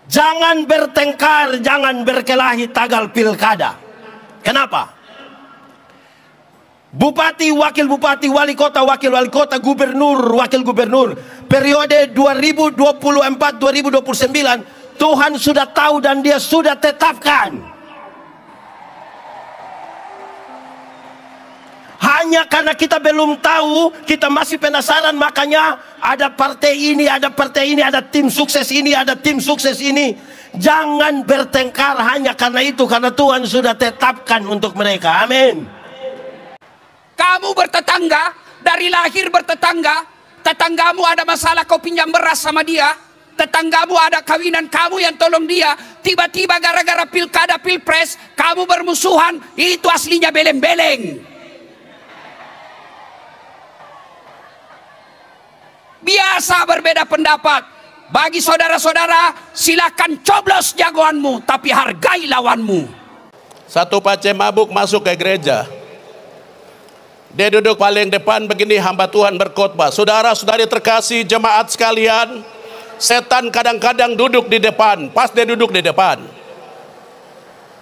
Jangan bertengkar, jangan berkelahi tanggal pilkada. Kenapa? Bupati, wakil bupati, wali kota, wakil wali kota, gubernur, wakil gubernur, periode 2024-2029 Tuhan sudah tahu dan Dia sudah tetapkan. Hanya karena kita belum tahu, kita masih penasaran, makanya ada partai ini, ada partai ini, ada tim sukses ini, ada tim sukses ini. Jangan bertengkar hanya karena itu, karena Tuhan sudah tetapkan untuk mereka. Amin. Kamu bertetangga, dari lahir bertetangga. Tetanggamu ada masalah, kau pinjam beras sama dia. Tetanggamu ada kawinan, kamu yang tolong dia. Tiba-tiba gara-gara pilkada, pilpres, kamu bermusuhan. Itu aslinya beleng-beleng. Biasa berbeda pendapat. Bagi saudara-saudara, silakan coblos jagoanmu, tapi hargai lawanmu. Satu pace mabuk masuk ke gereja. Dia duduk paling depan begini, hamba Tuhan berkhotbah. Saudara-saudari terkasih, jemaat sekalian, setan kadang-kadang duduk di depan. Pas dia duduk di depan,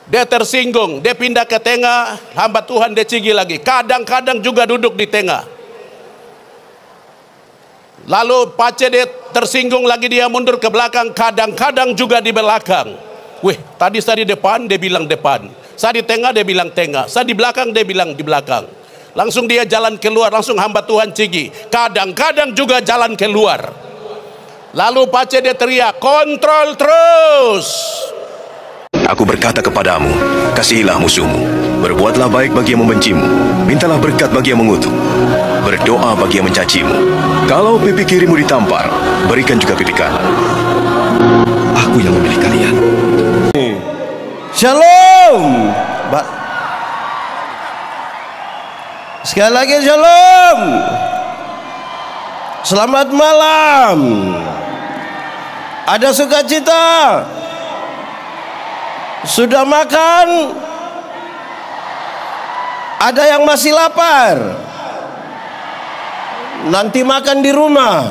dia tersinggung, dia pindah ke tengah, hamba Tuhan dia cigi lagi. Kadang-kadang juga duduk di tengah. Lalu pace dia tersinggung lagi, dia mundur ke belakang, kadang-kadang juga di belakang. Wih, tadi saya di depan, dia bilang depan. Saya di tengah, dia bilang tengah. Saya di belakang, dia bilang di belakang. Langsung dia jalan keluar, langsung hamba Tuhan cigi. Kadang-kadang juga jalan keluar. Lalu pace dia teriak, kontrol terus. Aku berkata kepadamu, kasihilah musuhmu, berbuatlah baik bagi yang membencimu, mintalah berkat bagi yang mengutuk, berdoa bagi yang mencacimu. Kalau pipi kirimu ditampar, berikan juga pipi kanan. Aku yang memilih kalian. Shalom. Sekali lagi shalom. Selamat malam. Ada sukacita? Sudah makan? Ada yang masih lapar? Nanti makan di rumah.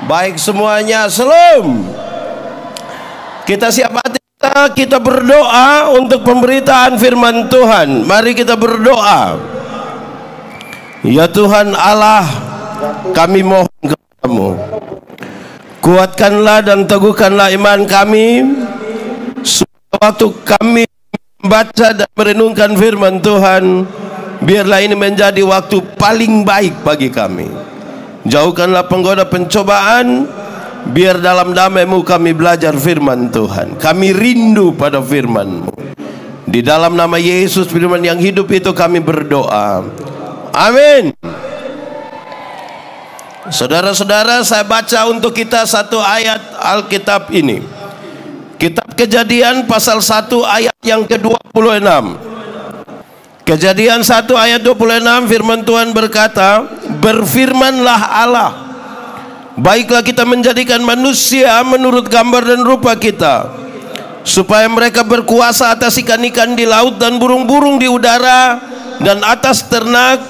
Baik semuanya, shalom. Kita siap hati, kita berdoa untuk pemberitaan firman Tuhan. Mari kita berdoa. Ya Tuhan Allah, kami mohon kepadamu, kuatkanlah dan teguhkanlah iman kami. Waktu kami membaca dan merenungkan firman Tuhan, biarlah ini menjadi waktu paling baik bagi kami. Jauhkanlah penggoda pencobaan, biar dalam damai-Mu kami belajar firman Tuhan. Kami rindu pada firman-Mu. Di dalam nama Yesus, firman yang hidup itu kami berdoa. Amin. Saudara-saudara, saya baca untuk kita satu ayat Alkitab ini. Kitab Kejadian pasal 1 ayat yang ke-26. Kejadian 1 ayat 26, firman Tuhan berkata, berfirmanlah Allah, baiklah kita menjadikan manusia menurut gambar dan rupa kita, supaya mereka berkuasa atas ikan-ikan di laut dan burung-burung di udara, dan atas ternak,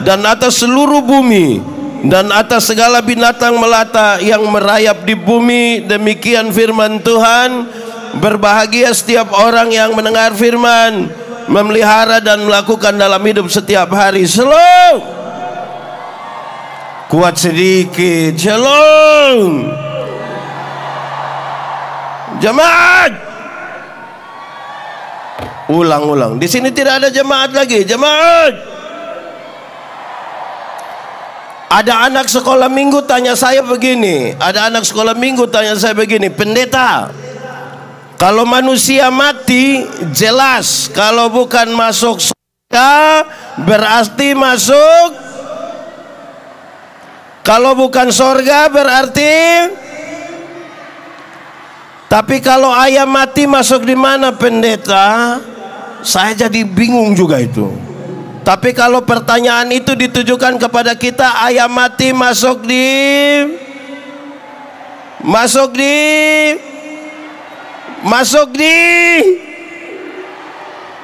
dan atas seluruh bumi, dan atas segala binatang melata yang merayap di bumi. Demikian firman Tuhan. Berbahagia setiap orang yang mendengar firman, memelihara dan melakukan dalam hidup setiap hari. Shalom. Kuat sedikit. Shalom. Jemaat. Ulang-ulang. Di sini tidak ada jemaat lagi. Jemaat. Ada anak sekolah minggu tanya saya begini. Ada anak sekolah minggu tanya saya begini, pendeta, kalau manusia mati jelas, kalau bukan masuk surga berarti masuk, kalau bukan surga berarti, tapi kalau ayam mati masuk di mana pendeta? Saya jadi bingung juga itu. Tapi kalau pertanyaan itu ditujukan kepada kita, ayam mati masuk di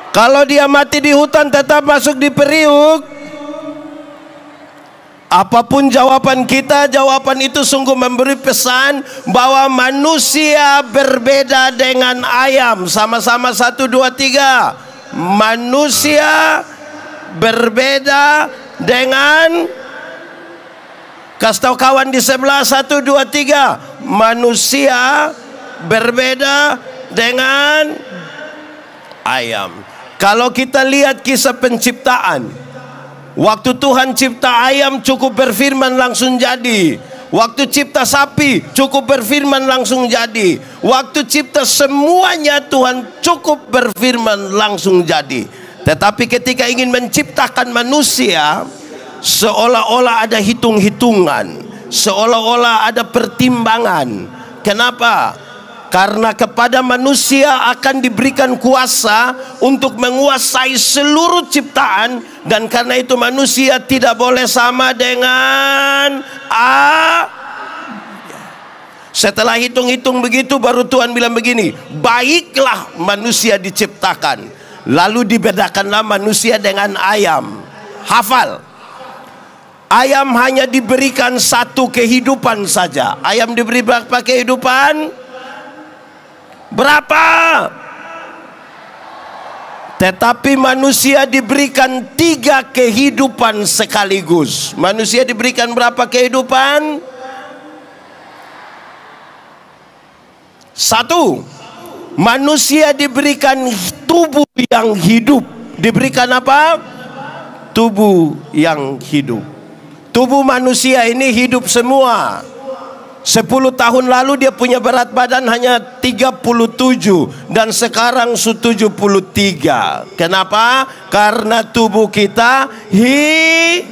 kalau dia mati di hutan tetap masuk di periuk. Apapun jawaban kita, jawaban itu sungguh memberi pesan bahwa manusia berbeda dengan ayam. Sama-sama 1, 2, 3. Manusia berbeda dengan, kasih tahu kawan di sebelah, 1, 2, 3. Manusia berbeda dengan ayam. Kalau kita lihat kisah penciptaan, waktu Tuhan cipta ayam cukup berfirman langsung jadi. Waktu cipta sapi cukup berfirman langsung jadi. Waktu cipta semuanya Tuhan cukup berfirman langsung jadi. Tetapi ketika ingin menciptakan manusia, seolah-olah ada hitung-hitungan, seolah-olah ada pertimbangan. Kenapa? Karena kepada manusia akan diberikan kuasa untuk menguasai seluruh ciptaan, dan karena itu manusia tidak boleh sama dengan Setelah hitung-hitung begitu, baru Tuhan bilang begini, baiklah manusia diciptakan. Lalu dibedakanlah manusia dengan ayam. Hafal, ayam hanya diberikan satu kehidupan saja. Ayam diberi berapa kehidupan? Berapa? Tetapi manusia diberikan 3 kehidupan sekaligus. Manusia diberikan berapa kehidupan? 1. Manusia diberikan tubuh yang hidup. Diberikan apa? Tubuh yang hidup. Tubuh manusia ini hidup semua. 10 tahun lalu dia punya berat badan hanya 37 dan sekarang 73. Kenapa? Karena tubuh kita 10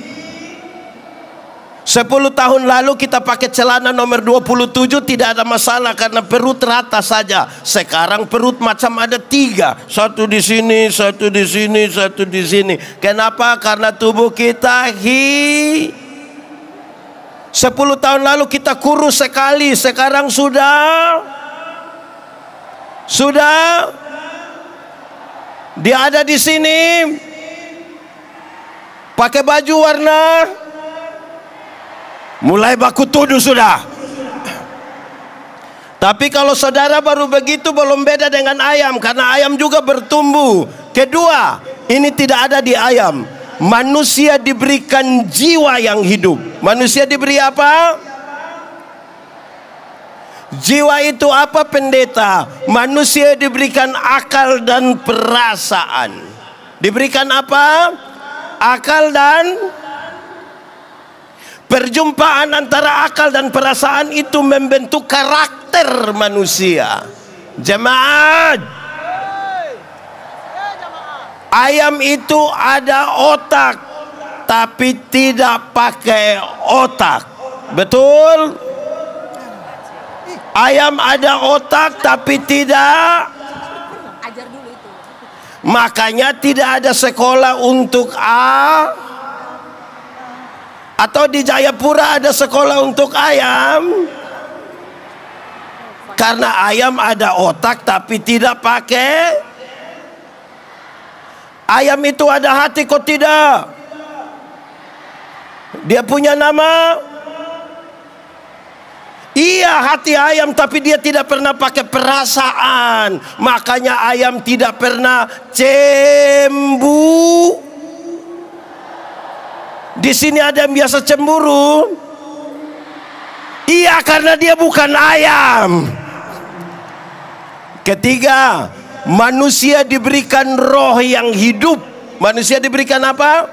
tahun lalu kita pakai celana nomor 27 tidak ada masalah karena perut rata saja. Sekarang perut macam ada 3, satu di sini, satu di sini, satu di sini. Kenapa? Karena tubuh kita 10 tahun lalu kita kurus sekali, sekarang sudah dia ada di sini pakai baju warna, mulai baku tuduh sudah. Tapi kalau saudara baru begitu belum beda dengan ayam, karena ayam juga bertumbuh. Kedua, ini tidak ada di ayam. Manusia diberikan jiwa yang hidup. Manusia diberi apa? Jiwa itu apa, pendeta? Manusia diberikan akal dan perasaan. Diberikan apa? Akal dan perjumpaan antara akal dan perasaan itu membentuk karakter manusia. Jemaat, ayam itu ada otak, tapi tidak pakai otak. Betul? Ayam ada otak, tapi tidak. Makanya tidak ada sekolah untuk atau di Jayapura ada sekolah untuk ayam. Karena ayam ada otak, tapi tidak pakai. Ayam itu ada hati kok tidak? Dia punya nama? Iya, hati ayam, tapi dia tidak pernah pakai perasaan. Makanya ayam tidak pernah cemburu. Di sini ada yang biasa cemburu. Iya, karena dia bukan ayam. Ketiga, manusia diberikan roh yang hidup. Manusia diberikan apa?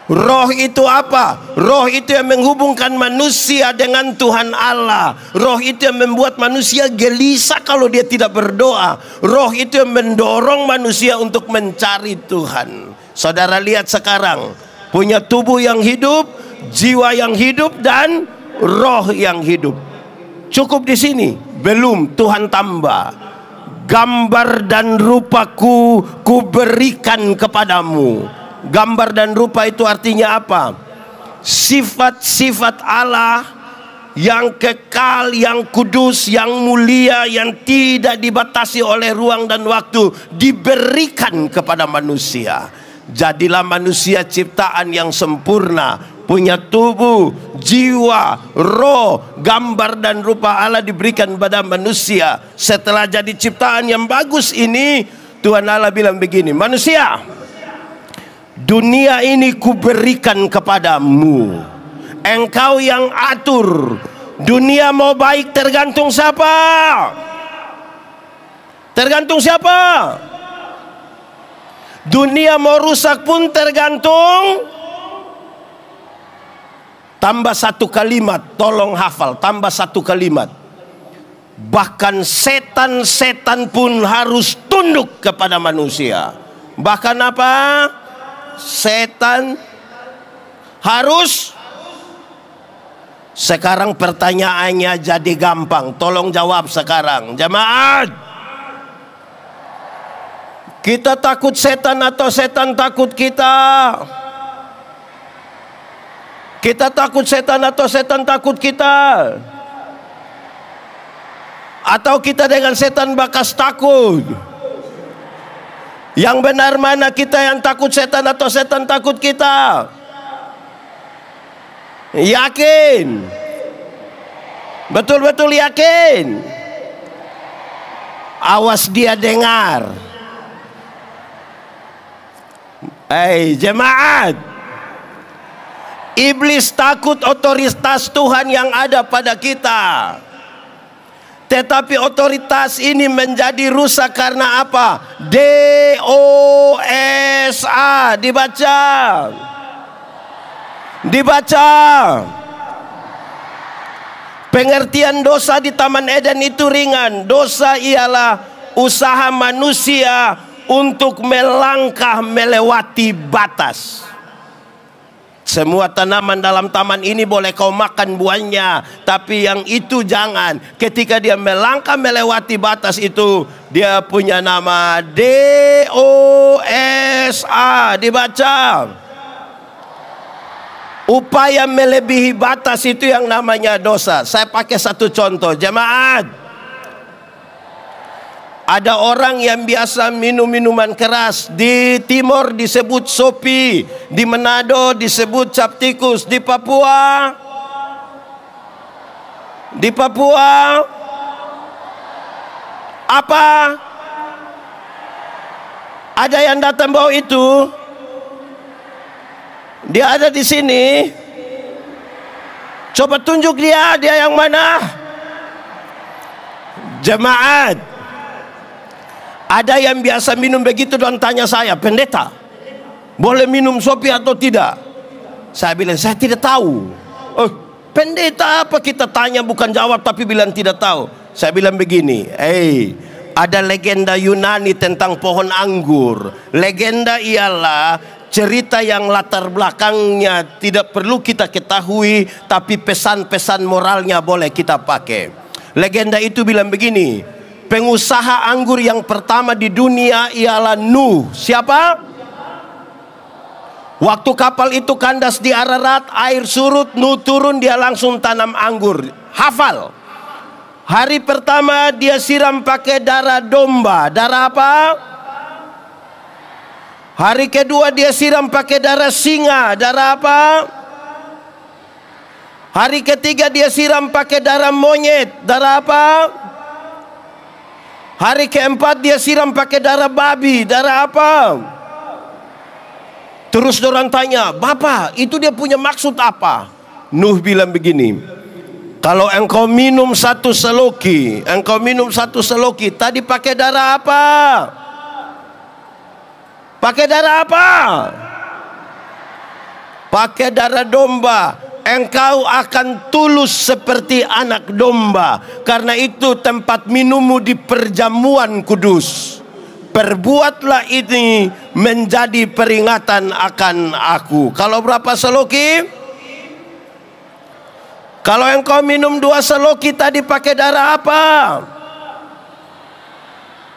Roh itu apa? Roh itu yang menghubungkan manusia dengan Tuhan Allah. Roh itu yang membuat manusia gelisah kalau dia tidak berdoa. Roh itu yang mendorong manusia untuk mencari Tuhan. Saudara lihat sekarang, punya tubuh yang hidup, jiwa yang hidup, dan roh yang hidup. Cukup di sini? Belum, Tuhan tambah. Gambar dan rupaku kuberikan kepadamu. Gambar dan rupa itu artinya apa? Sifat-sifat Allah yang kekal, yang kudus, yang mulia, yang tidak dibatasi oleh ruang dan waktu diberikan kepada manusia. Jadilah manusia ciptaan yang sempurna, punya tubuh, jiwa, roh, gambar dan rupa Allah diberikan pada manusia. Setelah jadi ciptaan yang bagus ini, Tuhan Allah bilang begini, manusia, dunia ini kuberikan kepadamu, engkau yang atur. Dunia mau baik tergantung siapa? Tergantung siapa? Dunia mau rusak pun tergantung. Tambah satu kalimat, tolong hafal, tambah satu kalimat. Bahkan setan-setan pun harus tunduk kepada manusia. Bahkan apa? Setan harus. Sekarang pertanyaannya jadi gampang, tolong jawab sekarang, jemaat. Kita takut setan atau setan takut kita? Kita takut setan atau setan takut kita? Atau kita dengan setan bakas takut? Yang benar mana, kita yang takut setan atau setan takut kita? Yakin? Betul-betul yakin? Awas dia dengar. Hei jemaat, iblis takut otoritas Tuhan yang ada pada kita. Tetapi otoritas ini menjadi rusak karena apa? D-O-S-A. Dibaca. Dibaca. Pengertian dosa di Taman Eden itu ringan. Dosa ialah usaha manusia untuk melangkah melewati batas. Semua tanaman dalam taman ini boleh kau makan buahnya, tapi yang itu jangan. Ketika dia melangkah melewati batas itu, dia punya nama D-O-S-A. Dibaca. Upaya melebihi batas itu yang namanya dosa. Saya pakai satu contoh, jemaat. Ada orang yang biasa minum minuman keras. Di timur disebut sopi, di Manado disebut cap tikus, di Papua apa? Ada yang datang bawa itu? Dia ada di sini. Coba tunjuk dia yang mana? Jemaat, ada yang biasa minum begitu dan tanya saya, pendeta, boleh minum sopi atau tidak? Saya bilang, saya tidak tahu. Oh, pendeta apa kita tanya bukan jawab tapi bilang tidak tahu. Saya bilang begini, ada legenda Yunani tentang pohon anggur. Legenda ialah cerita yang latar belakangnya tidak perlu kita ketahui, tapi pesan-pesan moralnya boleh kita pakai. Legenda itu bilang begini, pengusaha anggur yang pertama di dunia ialah Nuh. Siapa? Waktu kapal itu kandas di Ararat, air surut, Nuh turun, dia langsung tanam anggur. Hafal. Hari pertama dia siram pakai darah domba. Darah apa? Hari kedua dia siram pakai darah singa. Darah apa? Hari ketiga dia siram pakai darah monyet. Darah apa? Hari keempat dia siram pakai darah babi. Darah apa? Terus orang tanya, Bapak, itu dia punya maksud apa? Nuh bilang begini, kalau engkau minum satu seloki, tadi pakai darah apa? Pakai darah apa? Pakai darah domba. Engkau akan tulus seperti anak domba. Karena itu tempat minummu di perjamuan kudus. Perbuatlah ini menjadi peringatan akan aku. Kalau berapa seloki? Kalau engkau minum 2 seloki tadi pakai darah apa?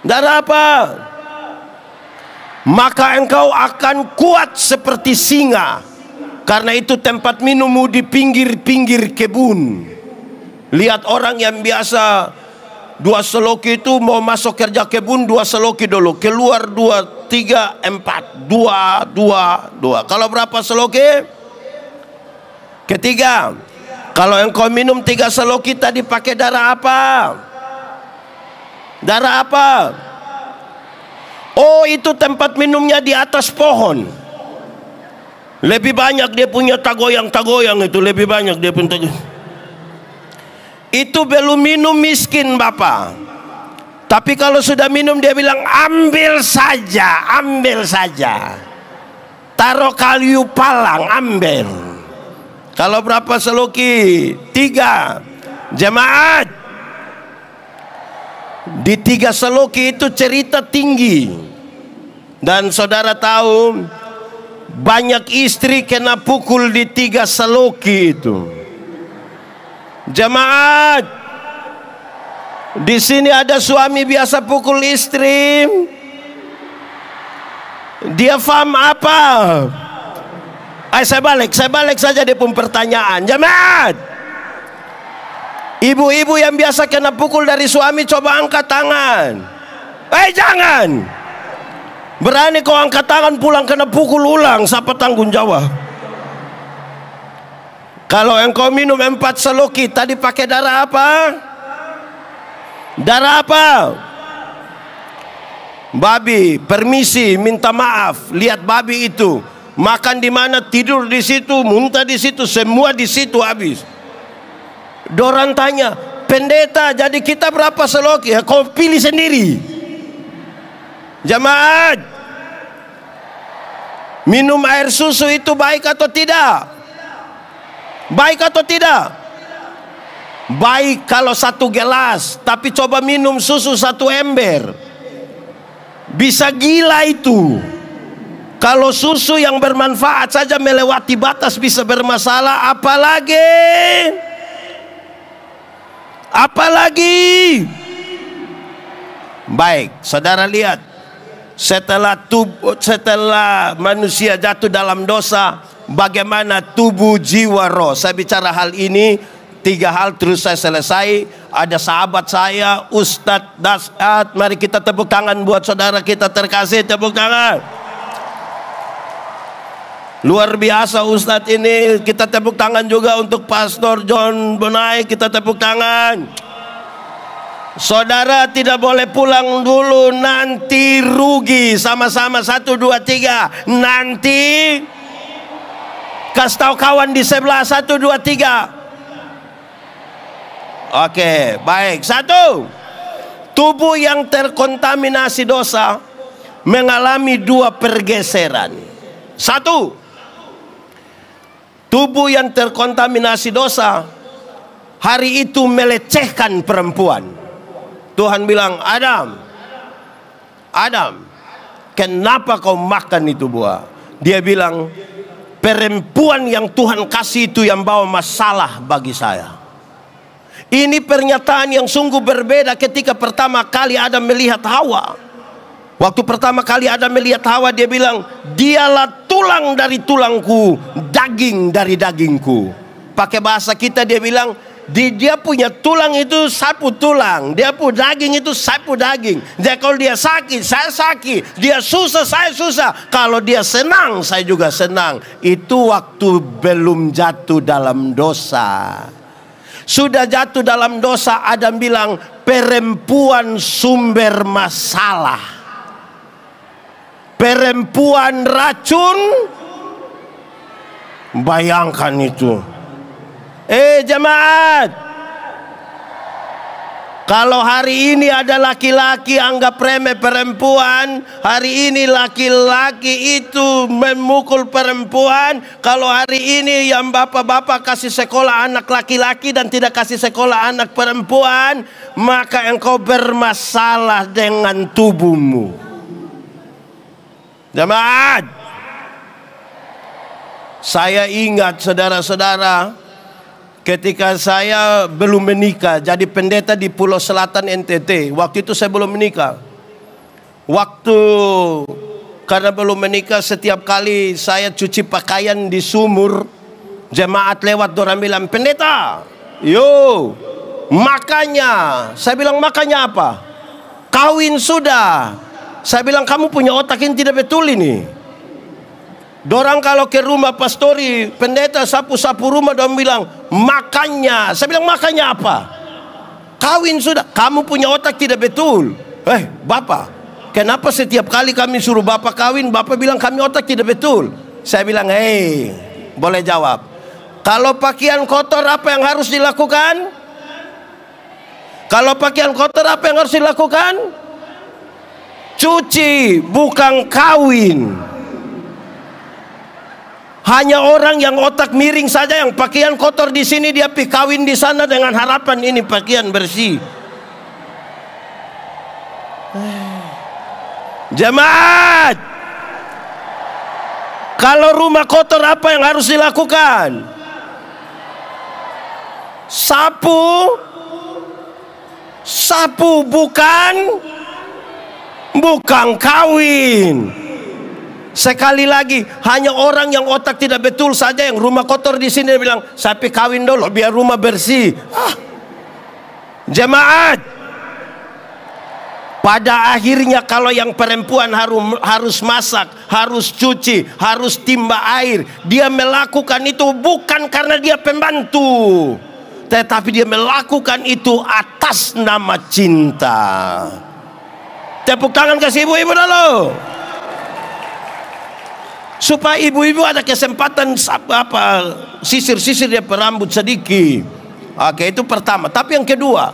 Darah apa? Maka engkau akan kuat seperti singa. Karena itu tempat minummu di pinggir-pinggir kebun. Lihat orang yang biasa 2 seloki itu mau masuk kerja kebun 2 seloki dulu, keluar 2 3, 4, 2, 2, 2. Kalau berapa seloki? Ketiga. Kalau engkau minum 3 seloki tadi pakai darah apa? Darah apa? Oh, itu tempat minumnya di atas pohon. Lebih banyak dia punya tagoyang-tagoyang, itu lebih banyak dia punya tagoyang. Itu belum minum miskin Bapak. Tapi kalau sudah minum dia bilang ambil saja, ambil saja. Taruh kayu palang, ambil. Kalau berapa seloki? 3. Jemaat, di 3 seloki itu cerita tinggi. Dan saudara tahu banyak istri kena pukul di 3 seloki itu. Jemaat, di sini ada suami biasa pukul istri. Dia faham apa? Saya balik saja dia pun pertanyaan. Jemaat, ibu-ibu yang biasa kena pukul dari suami, coba angkat tangan. Jangan. Berani kau angkat tangan pulang kena pukul ulang, siapa tanggung jawab? Kalau engkau minum 4 seloki tadi pakai darah apa? Darah apa? Babi, permisi, minta maaf. Lihat babi itu, makan di mana, tidur di situ, muntah di situ, semua di situ habis. Dorang tanya, pendeta, jadi kita berapa seloki? Kau pilih sendiri. Jemaat, minum air susu itu baik atau tidak? Baik atau tidak? Baik kalau 1 gelas, tapi coba minum susu 1 ember. Bisa gila itu. Kalau susu yang bermanfaat saja melewati batas bisa bermasalah, apalagi baik. Saudara lihat, setelah manusia jatuh dalam dosa, bagaimana tubuh, jiwa, roh. Saya bicara hal ini 3 hal terus saya selesai. Ada sahabat saya, Ustadz Dasat. Mari kita tepuk tangan buat saudara kita terkasih. Tepuk tangan. Luar biasa Ustadz ini. Kita tepuk tangan juga untuk Pastor John Bonai. Kita tepuk tangan. Saudara tidak boleh pulang dulu, nanti rugi. Sama-sama 1, 2, 3. Nanti kasih tahu kawan di sebelah. 1, 2, 3. Oke, baik. 1. Tubuh yang terkontaminasi dosa mengalami 2 pergeseran. 1. Tubuh yang terkontaminasi dosa hari itu melecehkan perempuan. Tuhan bilang, Adam, kenapa kau makan itu buah? Dia bilang, perempuan yang Tuhan kasih itu yang bawa masalah bagi saya. Ini pernyataan yang sungguh berbeda ketika pertama kali Adam melihat Hawa. Waktu pertama kali Adam melihat Hawa, dia bilang, dialah tulang dari tulangku, daging dari dagingku. Pakai bahasa kita dia bilang, dia punya tulang itu sapu tulang, dia punya daging itu sapu daging. Jadi kalau dia sakit, saya sakit. Dia susah, saya susah. Kalau dia senang, saya juga senang. Itu waktu belum jatuh dalam dosa. Sudah jatuh dalam dosa, Adam bilang, perempuan sumber masalah, perempuan racun. Bayangkan itu. Jemaat, kalau hari ini ada laki-laki anggap remeh perempuan, hari ini laki-laki itu memukul perempuan. Kalau hari ini yang bapak-bapak kasih sekolah anak laki-laki dan tidak kasih sekolah anak perempuan, maka engkau bermasalah dengan tubuhmu. Jemaat, saya ingat saudara-saudara, ketika saya belum menikah, jadi pendeta di Pulau Selatan NTT. Waktu itu saya belum menikah. Karena belum menikah, setiap kali saya cuci pakaian di sumur, jemaat lewat, orang bilang, pendeta, yo, makanya. Saya bilang, makanya apa? Kawin sudah. Saya bilang kamu punya otak yang tidak betul ini. Dorang kalau ke rumah pastori, pendeta sapu-sapu rumah, dorang bilang makannya. Saya bilang makannya apa? Kawin sudah. Kamu punya otak tidak betul. Bapak, kenapa setiap kali kami suruh bapak kawin, bapak bilang kami otak tidak betul? Saya bilang, boleh jawab. Kalau pakaian kotor apa yang harus dilakukan? Kalau pakaian kotor apa yang harus dilakukan? Cuci, bukan kawin. Hanya orang yang otak miring saja yang pakaian kotor di sini dia pergi kawin di sana dengan harapan ini pakaian bersih. Jemaat, kalau rumah kotor apa yang harus dilakukan? Sapu, bukan kawin. Sekali lagi, hanya orang yang otak tidak betul saja yang rumah kotor di sini bilang, "Sapi kawin dulu biar rumah bersih." Jemaat, pada akhirnya kalau yang perempuan harus masak, harus cuci, harus timba air, dia melakukan itu bukan karena dia pembantu, tetapi dia melakukan itu atas nama cinta. Tepuk tangan kasih ibu-ibu dulu. Supaya ibu-ibu ada kesempatan sisir-sisir dia rambut sedikit. Oke, itu pertama. Tapi yang kedua,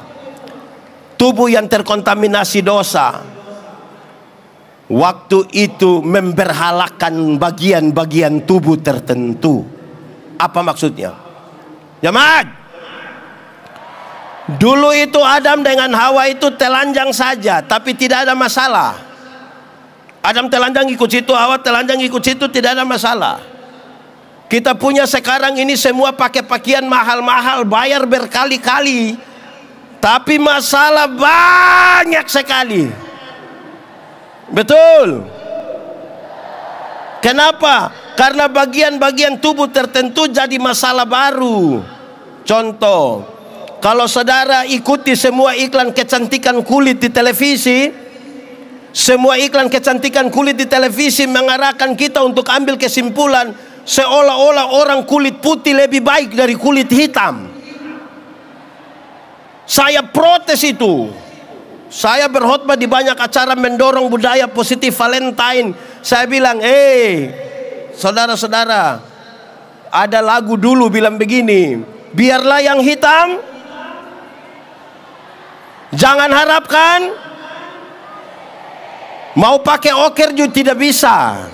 tubuh yang terkontaminasi dosa, waktu itu memberhalakan bagian-bagian tubuh tertentu. Apa maksudnya? Jemaat, dulu itu Adam dengan Hawa itu telanjang saja, tapi tidak ada masalah. Adam telanjang ikut situ, Hawa telanjang ikut situ, tidak ada masalah. Kita punya sekarang ini semua pakai pakaian mahal-mahal, bayar berkali-kali, tapi masalah banyak sekali. Betul? Kenapa? Karena bagian-bagian tubuh tertentu jadi masalah baru. Contoh, kalau saudara ikuti semua iklan kecantikan kulit di televisi, semua iklan kecantikan kulit di televisi mengarahkan kita untuk ambil kesimpulan seolah-olah orang kulit putih lebih baik dari kulit hitam. Saya protes itu. Saya berkhotbah di banyak acara mendorong budaya positif Valentine. Saya bilang, saudara-saudara, ada lagu dulu bilang begini, biarlah yang hitam, jangan harapkan. Mau pakai oker juga tidak bisa.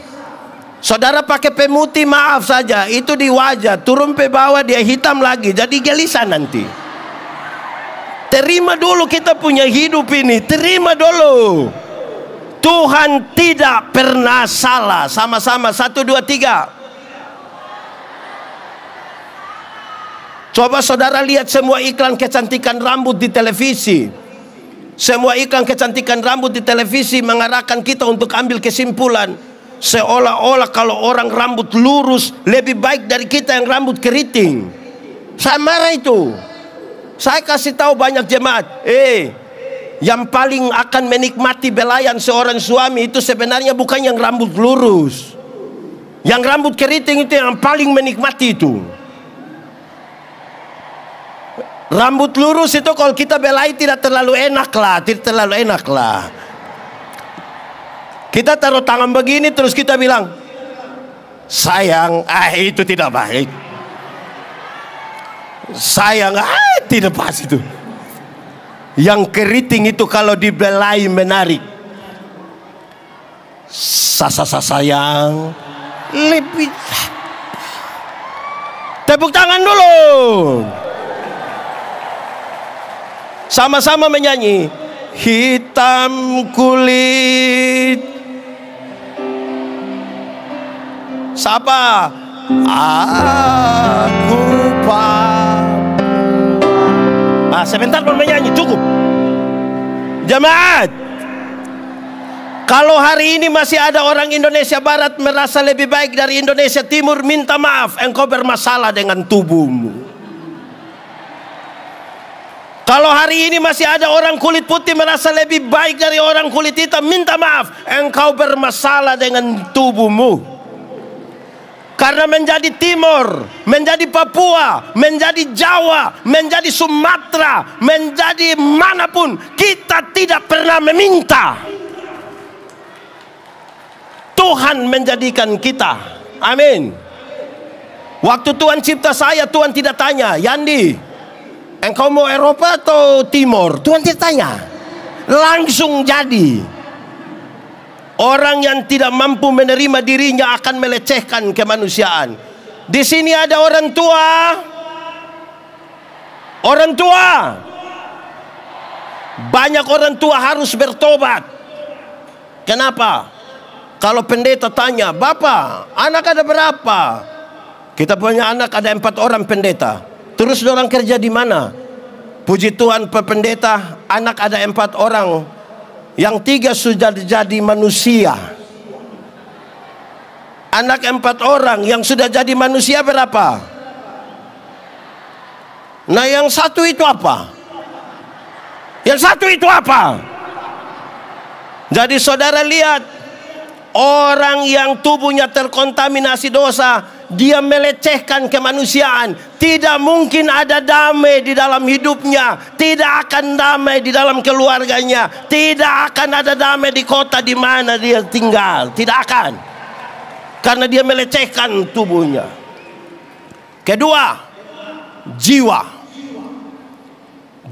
Saudara pakai pemutih maaf saja, itu di wajah, turun ke bawah dia hitam lagi, jadi gelisah nanti. Terima dulu kita punya hidup ini, terima dulu. Tuhan tidak pernah salah. Sama-sama 1, 2, 3. Coba saudara lihat semua iklan kecantikan rambut di televisi. Semua iklan kecantikan rambut di televisi mengarahkan kita untuk ambil kesimpulan seolah-olah kalau orang rambut lurus lebih baik dari kita yang rambut keriting. Saya marah itu. Saya kasih tahu banyak jemaat, yang paling akan menikmati belayan seorang suami itu sebenarnya bukan yang rambut lurus. Yang rambut keriting itu yang paling menikmati itu. Rambut lurus itu kalau kita belai tidak terlalu enak lah. Kita taruh tangan begini terus kita bilang, sayang, itu tidak baik. Sayang, tidak pas itu. Yang keriting itu kalau dibelai menarik. Sayang, lebih. Tepuk tangan dulu. Sama-sama menyanyi. Hitam kulit. Siapa? Aku sebentar baru menyanyi, cukup. Jemaat, kalau hari ini masih ada orang Indonesia Barat merasa lebih baik dari Indonesia Timur, minta maaf, engkau bermasalah dengan tubuhmu. Kalau hari ini masih ada orang kulit putih merasa lebih baik dari orang kulit hitam, minta maaf, engkau bermasalah dengan tubuhmu. Karena menjadi Timur, menjadi Papua, menjadi Jawa, menjadi Sumatera, menjadi manapun, kita tidak pernah meminta. Tuhan menjadikan kita. Amin. Waktu Tuhan cipta saya, Tuhan tidak tanya, Yandi, engkau mau Eropa atau Timur? Tuhan tidak tanya. Langsung jadi. Orang yang tidak mampu menerima dirinya akan melecehkan kemanusiaan. Di sini ada orang tua. Orang tua. Banyak orang tua harus bertobat. Kenapa? Kalau pendeta tanya, Bapak, anak ada berapa? Kita punya anak ada 4 orang pendeta. Terus orang kerja di mana? Puji Tuhan, Pak Pendeta, anak ada 4 orang. Yang 3 sudah jadi manusia. Anak 4 orang yang sudah jadi manusia berapa? Nah, yang 1 itu apa? Yang 1 itu apa? Jadi saudara lihat, orang yang tubuhnya terkontaminasi dosa, dia melecehkan kemanusiaan. Tidak mungkin ada damai di dalam hidupnya. Tidak akan damai di dalam keluarganya. Tidak akan ada damai di kota di mana dia tinggal. Tidak akan. Karena dia melecehkan tubuhnya. Kedua, jiwa.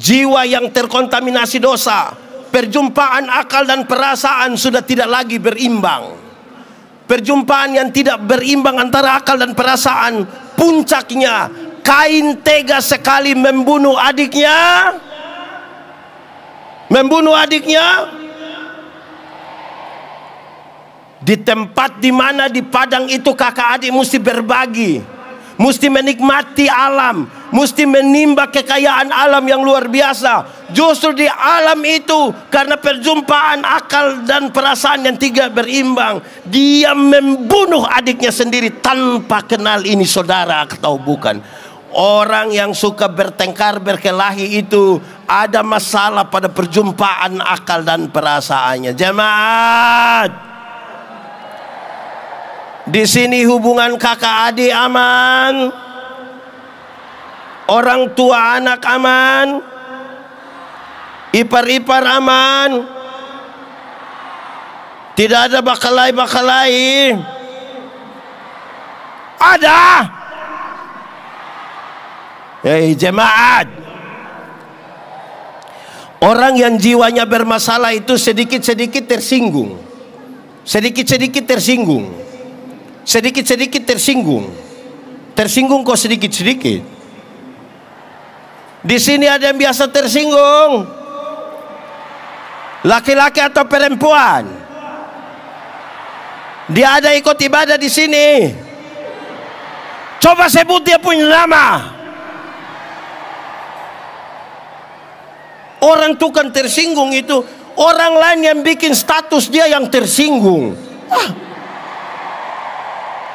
Jiwa yang terkontaminasi dosa. Perjumpaan akal dan perasaan sudah tidak lagi berimbang. Perjumpaan yang tidak berimbang antara akal dan perasaan, puncaknya Kain tega sekali membunuh adiknya. Membunuh adiknya di tempat di mana di padang itu kakak adik mesti berbagi, mesti menikmati alam, mesti menimba kekayaan alam yang luar biasa. Justru di alam itu, karena perjumpaan akal dan perasaan yang tidak berimbang, dia membunuh adiknya sendiri tanpa kenal ini saudara atau bukan. Orang yang suka bertengkar berkelahi itu ada masalah pada perjumpaan akal dan perasaannya. Jemaat, di sini hubungan kakak adik aman, orang tua anak aman, ipar-ipar aman, tidak ada bakalai-bakalai. Ada. Hei jemaat, orang yang jiwanya bermasalah itu sedikit-sedikit tersinggung, sedikit-sedikit tersinggung, sedikit-sedikit tersinggung, tersinggung kok sedikit-sedikit. Di sini ada yang biasa tersinggung, laki-laki atau perempuan. Dia ada ikut ibadah di sini. Coba sebut dia punya nama. Orang tuh kan tersinggung itu. Orang lain yang bikin status dia yang tersinggung.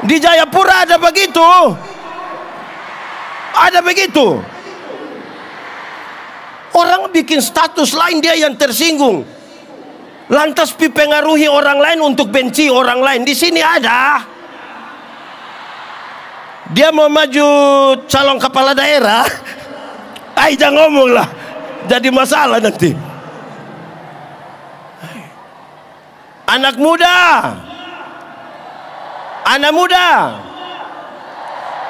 Di Jayapura ada begitu. Ada begitu. Orang bikin status lain dia yang tersinggung. Lantas dipengaruhi orang lain untuk benci orang lain. Di sini ada. Dia mau maju calon kepala daerah. Jangan ngomong lah. Jadi masalah nanti. Anak muda, anak muda,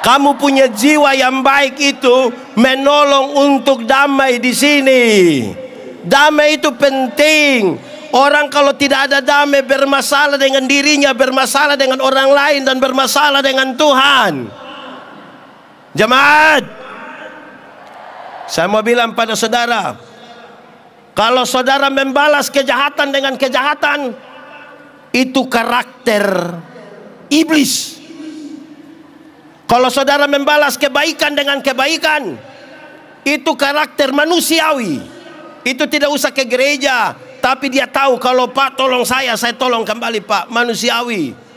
kamu punya jiwa yang baik itu menolong untuk damai di sini. Damai itu penting. Orang kalau tidak ada damai bermasalah dengan dirinya, bermasalah dengan orang lain, dan bermasalah dengan Tuhan. Jemaat, saya mau bilang pada saudara, kalau saudara membalas kejahatan dengan kejahatan, itu karakter iblis. Kalau saudara membalas kebaikan dengan kebaikan, itu karakter manusiawi. Itu tidak usah ke gereja, tapi dia tahu kalau Pak tolong saya tolong kembali Pak, manusiawi.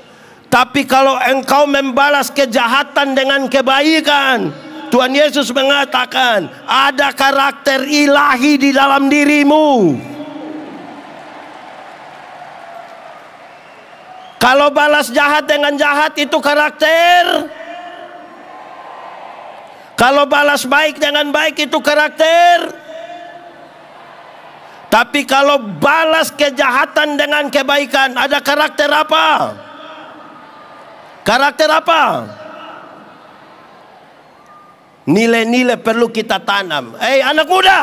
Tapi kalau engkau membalas kejahatan dengan kebaikan, Tuhan Yesus mengatakan ada karakter ilahi di dalam dirimu. Kalau balas jahat dengan jahat itu karakter. Kalau balas baik dengan baik itu karakter. Tapi kalau balas kejahatan dengan kebaikan, ada karakter apa? Karakter apa? Nilai-nilai perlu kita tanam. Anak muda,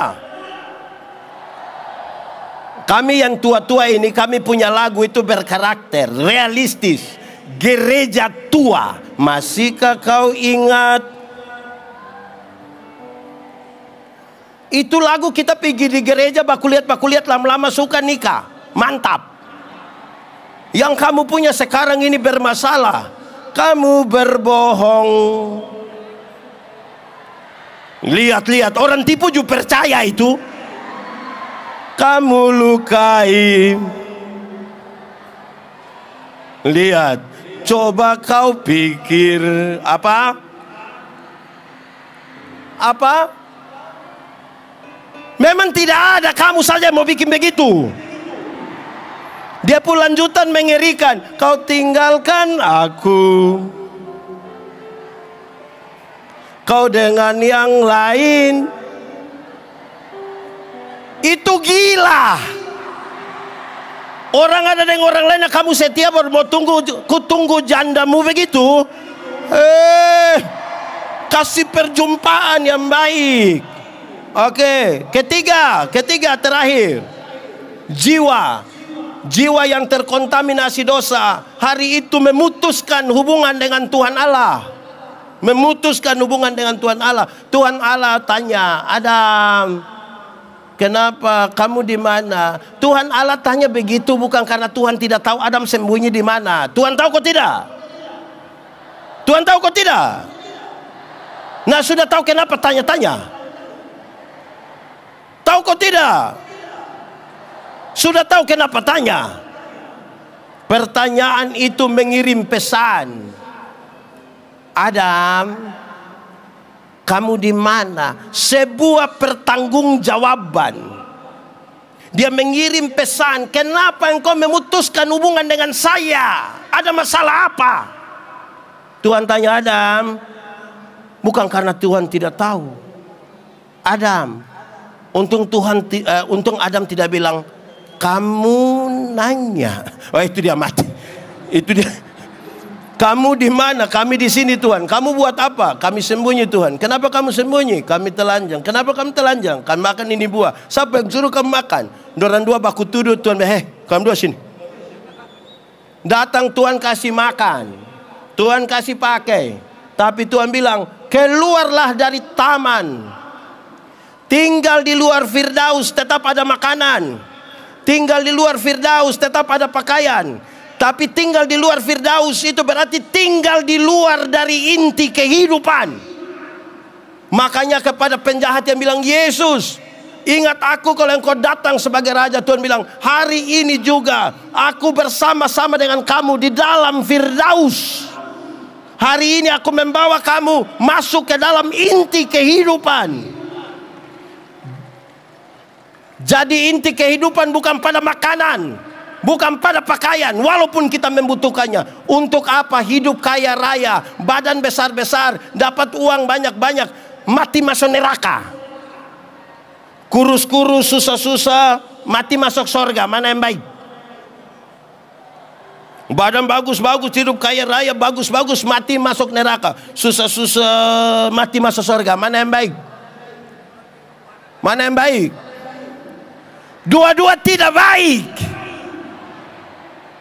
kami yang tua-tua ini, kami punya lagu itu berkarakter, realistis. Gereja tua, masihkah kau ingat? Itu lagu kita pergi di gereja, baku lihat lama-lama suka nikah. Mantap. Yang kamu punya sekarang ini bermasalah. Kamu berbohong. Lihat, orang tipu juga percaya itu. Kamu lukai. Lihat, coba kau pikir apa? Memang tidak ada, kamu saja mau bikin begitu. Dia pun lanjutan mengerikan. Kau tinggalkan aku, kau dengan yang lain. Itu gila. Orang ada dengan orang lain, kamu setia baru mau tunggu jandamu begitu. Kasih perjumpaan yang baik. Oke, ketiga terakhir. Jiwa yang terkontaminasi dosa hari itu memutuskan hubungan dengan Tuhan Allah. Memutuskan hubungan dengan Tuhan Allah. Tuhan Allah tanya, Adam, kenapa kamu di mana? Tuhan Allah tanya begitu bukan karena Tuhan tidak tahu Adam sembunyi di mana. Tuhan tahu kok tidak? Tuhan tahu kok tidak? Nah, sudah tahu kenapa tanya-tanya? Tahu kok tidak? Sudah tahu kenapa tanya? Pertanyaan itu mengirim pesan. Adam, kamu di mana? Sebuah pertanggungjawaban. Dia mengirim pesan, kenapa engkau memutuskan hubungan dengan saya? Ada masalah apa? Tuhan tanya Adam, bukan karena Tuhan tidak tahu. Adam, untung Adam tidak bilang, kamu nanya. Oh, itu dia mati. Itu dia. Kamu di mana? Kami di sini Tuhan. Kamu buat apa? Kami sembunyi Tuhan. Kenapa kamu sembunyi? Kami telanjang. Kenapa kamu telanjang? Kami makan ini buah. Siapa yang suruh kamu makan? Dorang dua baku tuduh Tuhan. Kamu dua sini. Datang Tuhan kasih makan, Tuhan kasih pakai. Tapi Tuhan bilang, keluarlah dari taman. Tinggal di luar Firdaus tetap ada makanan. Tinggal di luar Firdaus tetap ada pakaian. Tapi tinggal di luar Firdaus itu berarti tinggal di luar dari inti kehidupan. Makanya kepada penjahat yang bilang, Yesus, ingat aku kalau engkau datang sebagai raja. Tuhan bilang, hari ini juga aku bersama-sama dengan kamu di dalam Firdaus. Hari ini aku membawa kamu masuk ke dalam inti kehidupan. Jadi inti kehidupan bukan pada makanan, bukan pada pakaian, walaupun kita membutuhkannya. Untuk apa hidup kaya raya, badan besar-besar, dapat uang banyak-banyak, mati masuk neraka. Kurus-kurus, susah-susah, mati masuk surga. Mana yang baik? Badan bagus-bagus, hidup kaya raya, bagus-bagus, mati masuk neraka. Susah-susah, mati masuk surga. Mana yang baik? Mana yang baik? Dua-dua tidak baik.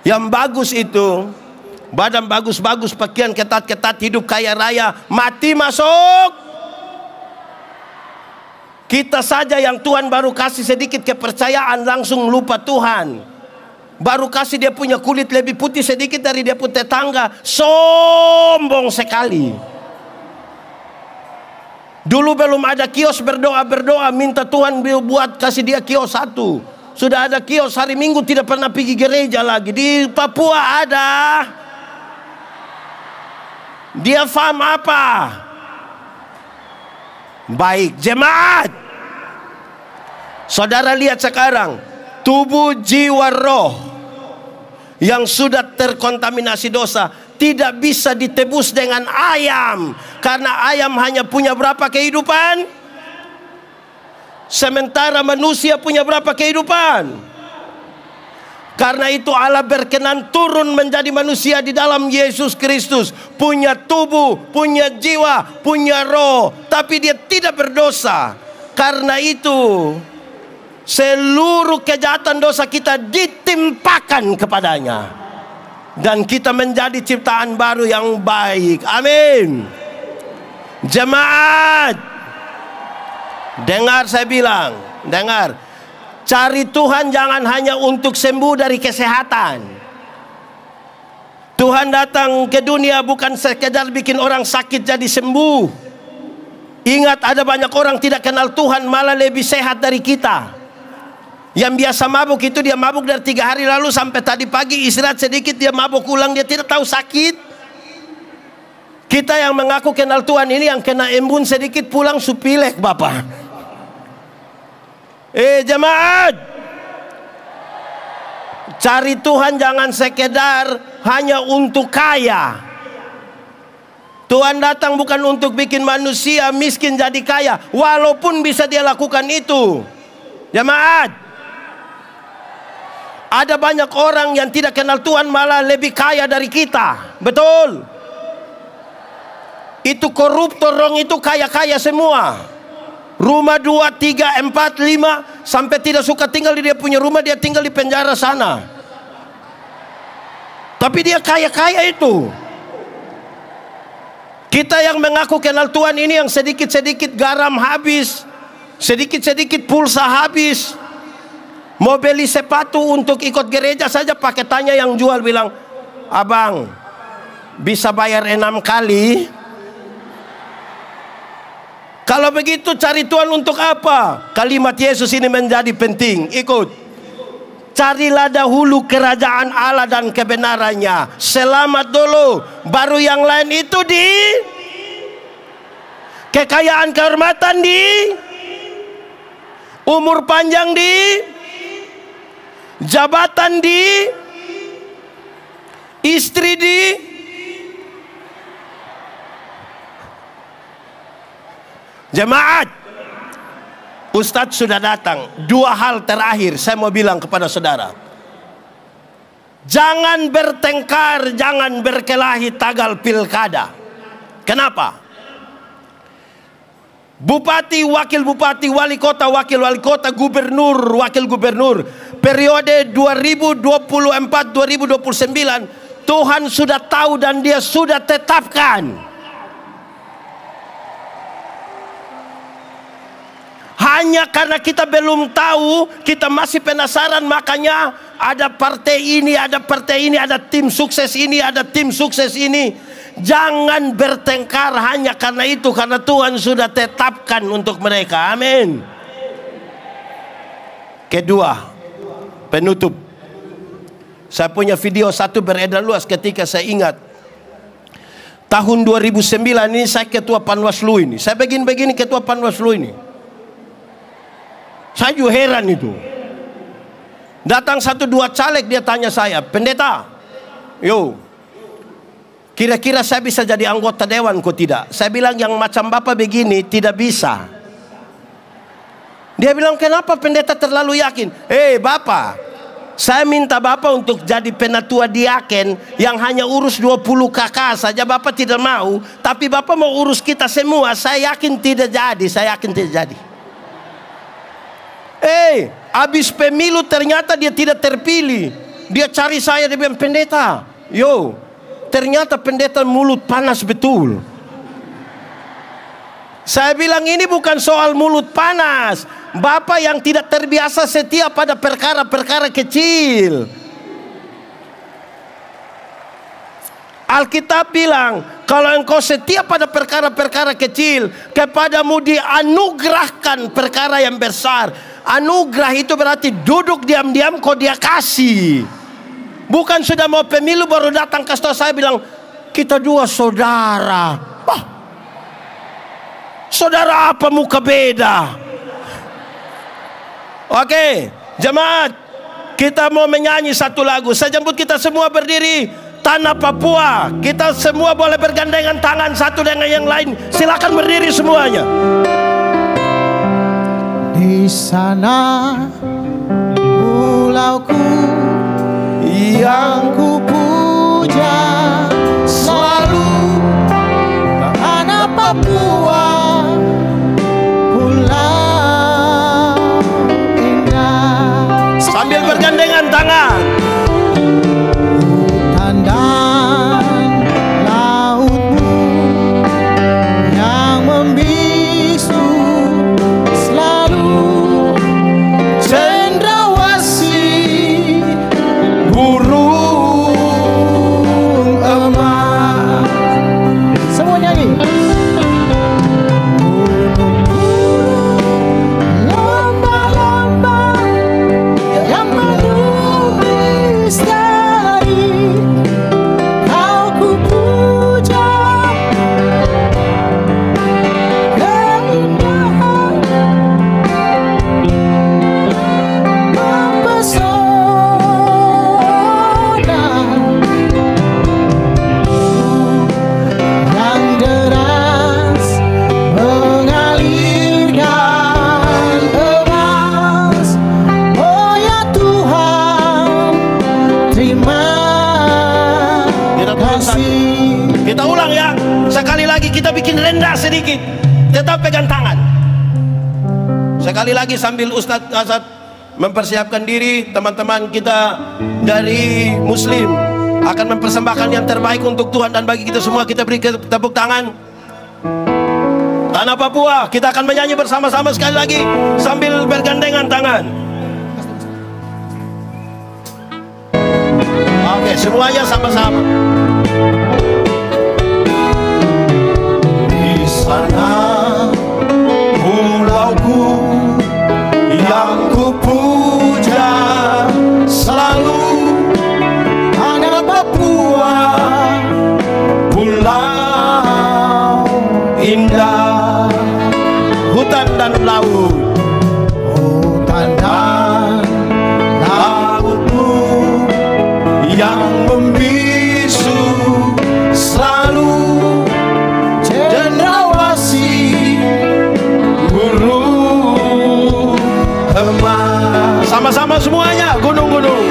Yang bagus itu badan bagus-bagus, pakaian ketat-ketat, hidup kaya raya, mati masuk. Kita saja yang Tuhan baru kasih sedikit kepercayaan langsung lupa Tuhan. Baru kasih dia punya kulit lebih putih sedikit dari dia punya tetangga, sombong sekali. Dulu belum ada kios, berdoa minta Tuhan buat kasih dia kios satu. Sudah ada kios, hari Minggu tidak pernah pergi gereja lagi. Di Papua ada. Dia paham apa? baik. Jemaat, saudara lihat sekarang, tubuh, jiwa, roh yang sudah terkontaminasi dosa tidak bisa ditebus dengan ayam, karena ayam hanya punya berapa kehidupan, sementara manusia punya berapa kehidupan. Karena itu Allah berkenan turun menjadi manusia di dalam Yesus Kristus, punya tubuh, punya jiwa, punya roh, tapi dia tidak berdosa. Karena itu seluruh kejahatan dosa kita ditimpakan kepadanya, dan kita menjadi ciptaan baru yang baik. Amin. Jemaat, dengar saya bilang, dengar. Cari Tuhan jangan hanya untuk sembuh dari kesehatan. Tuhan datang ke dunia bukan sekedar bikin orang sakit jadi sembuh. Ingat, ada banyak orang tidak kenal Tuhan malah lebih sehat dari kita. Yang biasa mabuk itu dia mabuk dari 3 hari lalu sampai tadi pagi, istirahat sedikit dia mabuk ulang, dia tidak tahu sakit. Kita yang mengaku kenal Tuhan ini yang kena embun sedikit pulang supilek Bapak. Jemaat, cari Tuhan jangan sekedar hanya untuk kaya. Tuhan datang bukan untuk bikin manusia miskin jadi kaya, walaupun bisa dia lakukan itu. Jemaat, ada banyak orang yang tidak kenal Tuhan malah lebih kaya dari kita. Betul. Itu koruptor, orang itu kaya-kaya semua. Rumah 2, 3, 4, 5, sampai tidak suka tinggal di dia punya rumah, dia tinggal di penjara sana. Tapi dia kaya-kaya itu. Kita yang mengaku kenal Tuhan ini yang sedikit-sedikit garam habis, sedikit-sedikit pulsa habis, mau beli sepatu untuk ikut gereja saja pakai tanya yang jual, bilang, abang bisa bayar 6 kali? Kalau begitu cari Tuhan untuk apa? Kalimat Yesus ini menjadi penting. Ikut. Carilah dahulu kerajaan Allah dan kebenarannya. Selamat dulu, baru yang lain itu di kekayaan, kehormatan di, umur panjang di, jabatan di, istri di. Jemaat, Ustadz sudah datang. 2 hal terakhir saya mau bilang kepada saudara. Jangan bertengkar, jangan berkelahi tagal pilkada. Kenapa? Bupati, wakil bupati, wali kota, wakil wali kota, gubernur, wakil gubernur, periode 2024-2029 Tuhan sudah tahu dan dia sudah tetapkan. Hanya karena kita belum tahu, kita masih penasaran, makanya ada partai ini, ada partai ini, ada tim sukses ini, ada tim sukses ini. Jangan bertengkar hanya karena itu, karena Tuhan sudah tetapkan untuk mereka. Amin. Kedua, penutup. Saya punya video satu beredar luas ketika saya ingat tahun 2009 ini saya ketua Panwaslu ini. Saya begini ketua Panwaslu ini. Saya juga heran itu. Datang 1-2 caleg, dia tanya saya, pendeta, yo, kira-kira saya bisa jadi anggota dewan kok tidak? Saya bilang yang macam bapak begini tidak bisa. Dia bilang, kenapa pendeta terlalu yakin? Bapak, saya minta bapak untuk jadi penatua diaken yang hanya urus 20 kakak saja, bapak tidak mau. Tapi bapak mau urus kita semua, saya yakin tidak jadi, saya yakin tidak jadi. Habis pemilu ternyata dia tidak terpilih. Dia cari saya, dia bilang, pendeta, yo, ternyata pendeta mulut panas betul. Saya bilang, ini bukan soal mulut panas. Bapak yang tidak terbiasa setia pada perkara-perkara kecil. Alkitab bilang, kalau engkau setia pada perkara-perkara kecil, kepadamu dianugerahkan perkara yang besar. Anugerah itu berarti duduk diam-diam kok dia kasih. Bukan sudah mau pemilu baru datang kasih tahu saya bilang, kita 2 saudara. Saudara, apa muka beda? Oke, jemaat, kita mau menyanyi satu lagu. Saya jemput kita semua berdiri. Tanah Papua. Kita semua boleh bergandengan tangan satu dengan yang lain. Silakan berdiri semuanya. Di sana pulauku yang ku puja selalu, tanah Papua, pulau indah. Sambil bergandengan tangan. Hutan dan lautmu yang membisu selalu, cendrawasih burung emas. Semua nyanyi. Lomba-lomba yang penuh misteri, kau ku puja, keindahan mempesona, yang deras mengalirkan emas. Oh ya Tuhan, terima kasih. Kita ulang ya. Sekali lagi kita bikin rendah sedikit. Tetap pegang tangan. Sekali lagi sambil Ustadz Asad mempersiapkan diri, teman-teman kita dari Muslim akan mempersembahkan yang terbaik untuk Tuhan dan bagi kita semua. Kita beri tepuk tangan. Tanah Papua, kita akan menyanyi bersama-sama sekali lagi sambil bergandengan tangan. Oke, semuanya sama-sama. Di sana pulauku yang ku puja selalu, Tanah Papua, pulau indah, hutan dan laut, hutan dan lautmu yang membisu selalu, cendrawasih burung emas. Sama-sama semuanya, gunung-gunung.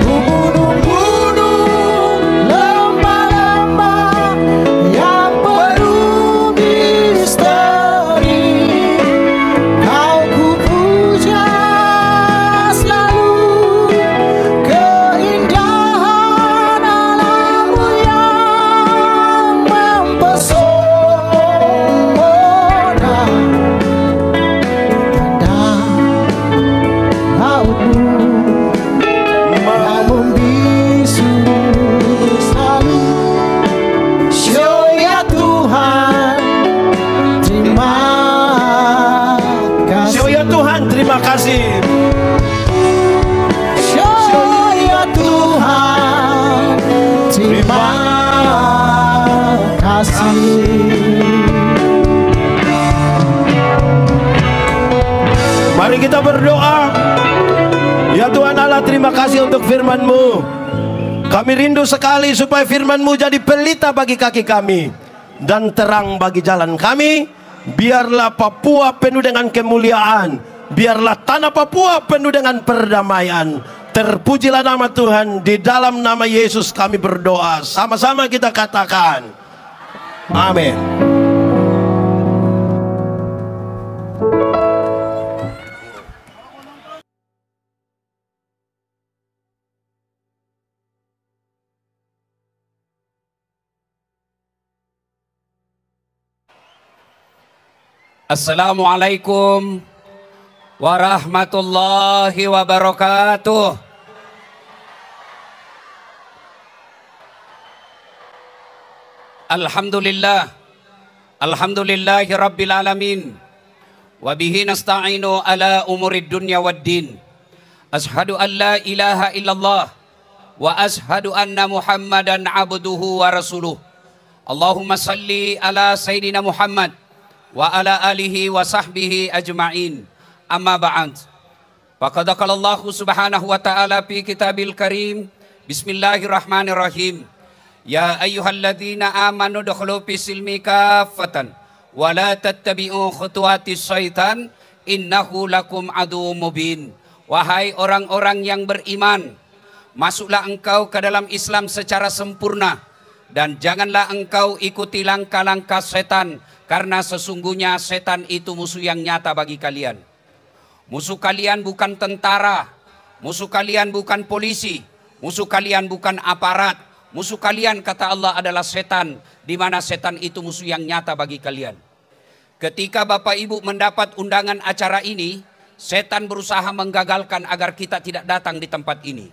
gunung-gunung, lembah-lembah yang penuh misteri, kau ku puja selalu, keindahan alammu yang mempesona, dan lautmu yang membisu selalu. Syur ya Tuhan, terima kasih. Syur ya Tuhan, terima kasih. Syur ya Tuhan, terima kasih. Mari kita berdoa. Ya Tuhan Allah, terima kasih untuk firman-Mu. Kami rindu sekali supaya firman-Mu jadi pelita bagi kaki kami dan terang bagi jalan kami. Biarlah Papua penuh dengan kemuliaan. Biarlah tanah Papua penuh dengan perdamaian. Terpujilah nama Tuhan. Di dalam nama Yesus kami berdoa. Sama-sama kita katakan amin. Assalamualaikum warahmatullahi wabarakatuh. Alhamdulillah, alhamdulillahi rabbil alamin, wa bihi nasta'inu ala umurid dunya waddin. Ashhadu an la ilaha illallah wa ashhadu anna Muhammadan abduhu wa rasuluh. Allahumma salli ala Sayyidina Muhammad wa ala alihi wa sahbihi ajma'in. Amma ba'd. Faqad qala Allah subhanahu wa ta'ala fi kitabil karim. Bismillahirrahmanirrahim. Ya ayyuhalladzina amanu dukhulu fis silmi kaffatan wa la tattabi'u khutuwatis syaitan innahu lakum aduwwum mubin. Wahai orang-orang yang beriman, masuklah engkau ke dalam Islam secara sempurna dan janganlah engkau ikuti langkah-langkah setan, karena sesungguhnya setan itu musuh yang nyata bagi kalian. Musuh kalian bukan tentara, musuh kalian bukan polisi, musuh kalian bukan aparat, musuh kalian kata Allah adalah setan, di mana setan itu musuh yang nyata bagi kalian. Ketika Bapak Ibu mendapat undangan acara ini, setan berusaha menggagalkan agar kita tidak datang di tempat ini.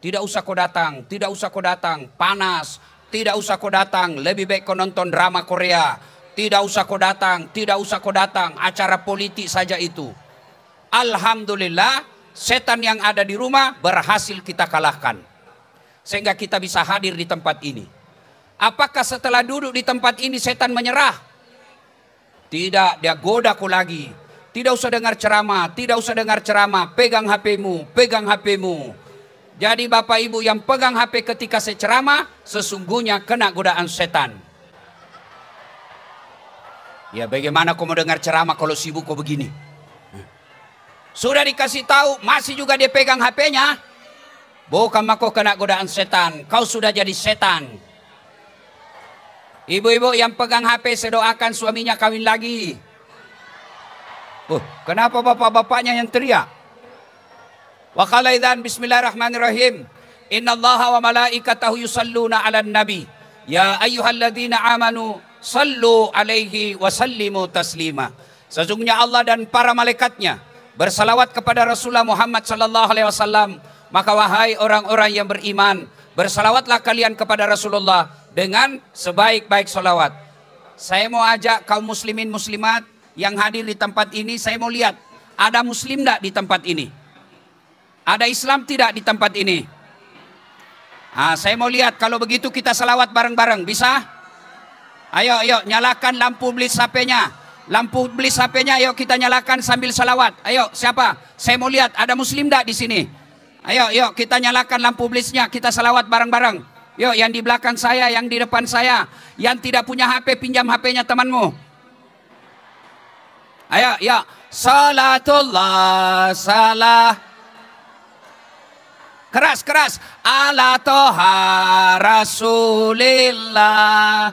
Tidak usah kau datang, tidak usah kau datang, panas, tidak usah kau datang, lebih baik kau nonton drama Korea. Tidak usah kau datang, tidak usah kau datang, acara politik saja itu. Alhamdulillah, setan yang ada di rumah berhasil kita kalahkan. Sehingga kita bisa hadir di tempat ini. Apakah setelah duduk di tempat ini setan menyerah? Tidak, dia goda kau lagi. Tidak usah dengar ceramah, tidak usah dengar ceramah, pegang HP-mu, pegang HP-mu. Jadi Bapak Ibu yang pegang HP ketika saya ceramah, sesungguhnya kena godaan setan. Ya bagaimana kau mau dengar ceramah kalau sibuk kau begini? Sudah dikasih tahu, masih juga dia pegang HP-nya. Bukan kau kena godaan setan, kau sudah jadi setan. Ibu-ibu yang pegang HP, saya doakan suaminya kawin lagi. Kenapa bapak-bapaknya yang teriak? Wa qala idzan bismillahirrahmanirrahim. Innallaha wa malaikatahu yusalluna 'alan nabi. Ya ayyuhalladzina amanu sallu alaihi wa sallimu taslima. Sesungguhnya Allah dan para malaikatnya bersalawat kepada Rasulullah Muhammad sallallahu alaihi wasallam. Maka wahai orang-orang yang beriman, bersalawatlah kalian kepada Rasulullah dengan sebaik-baik salawat. Saya mau ajak kaum muslimin muslimat yang hadir di tempat ini, saya mau lihat ada muslim tidak di tempat ini? Ada Islam tidak di tempat ini? Saya mau lihat, kalau begitu kita salawat bareng-bareng, bisa? Ayo, nyalakan lampu blis HP-nya. Lampu blis HP-nya, ayo kita nyalakan sambil salawat. Ayo, siapa? Saya mau lihat, ada muslim tidak di sini? Ayo, kita nyalakan lampu blisnya, kita salawat bareng-bareng. Yuk, yang di belakang saya, yang di depan saya. Yang tidak punya HP, pinjam HP-nya temanmu. Ayo, salatullah, salah. Keras. Ala toha rasulillah.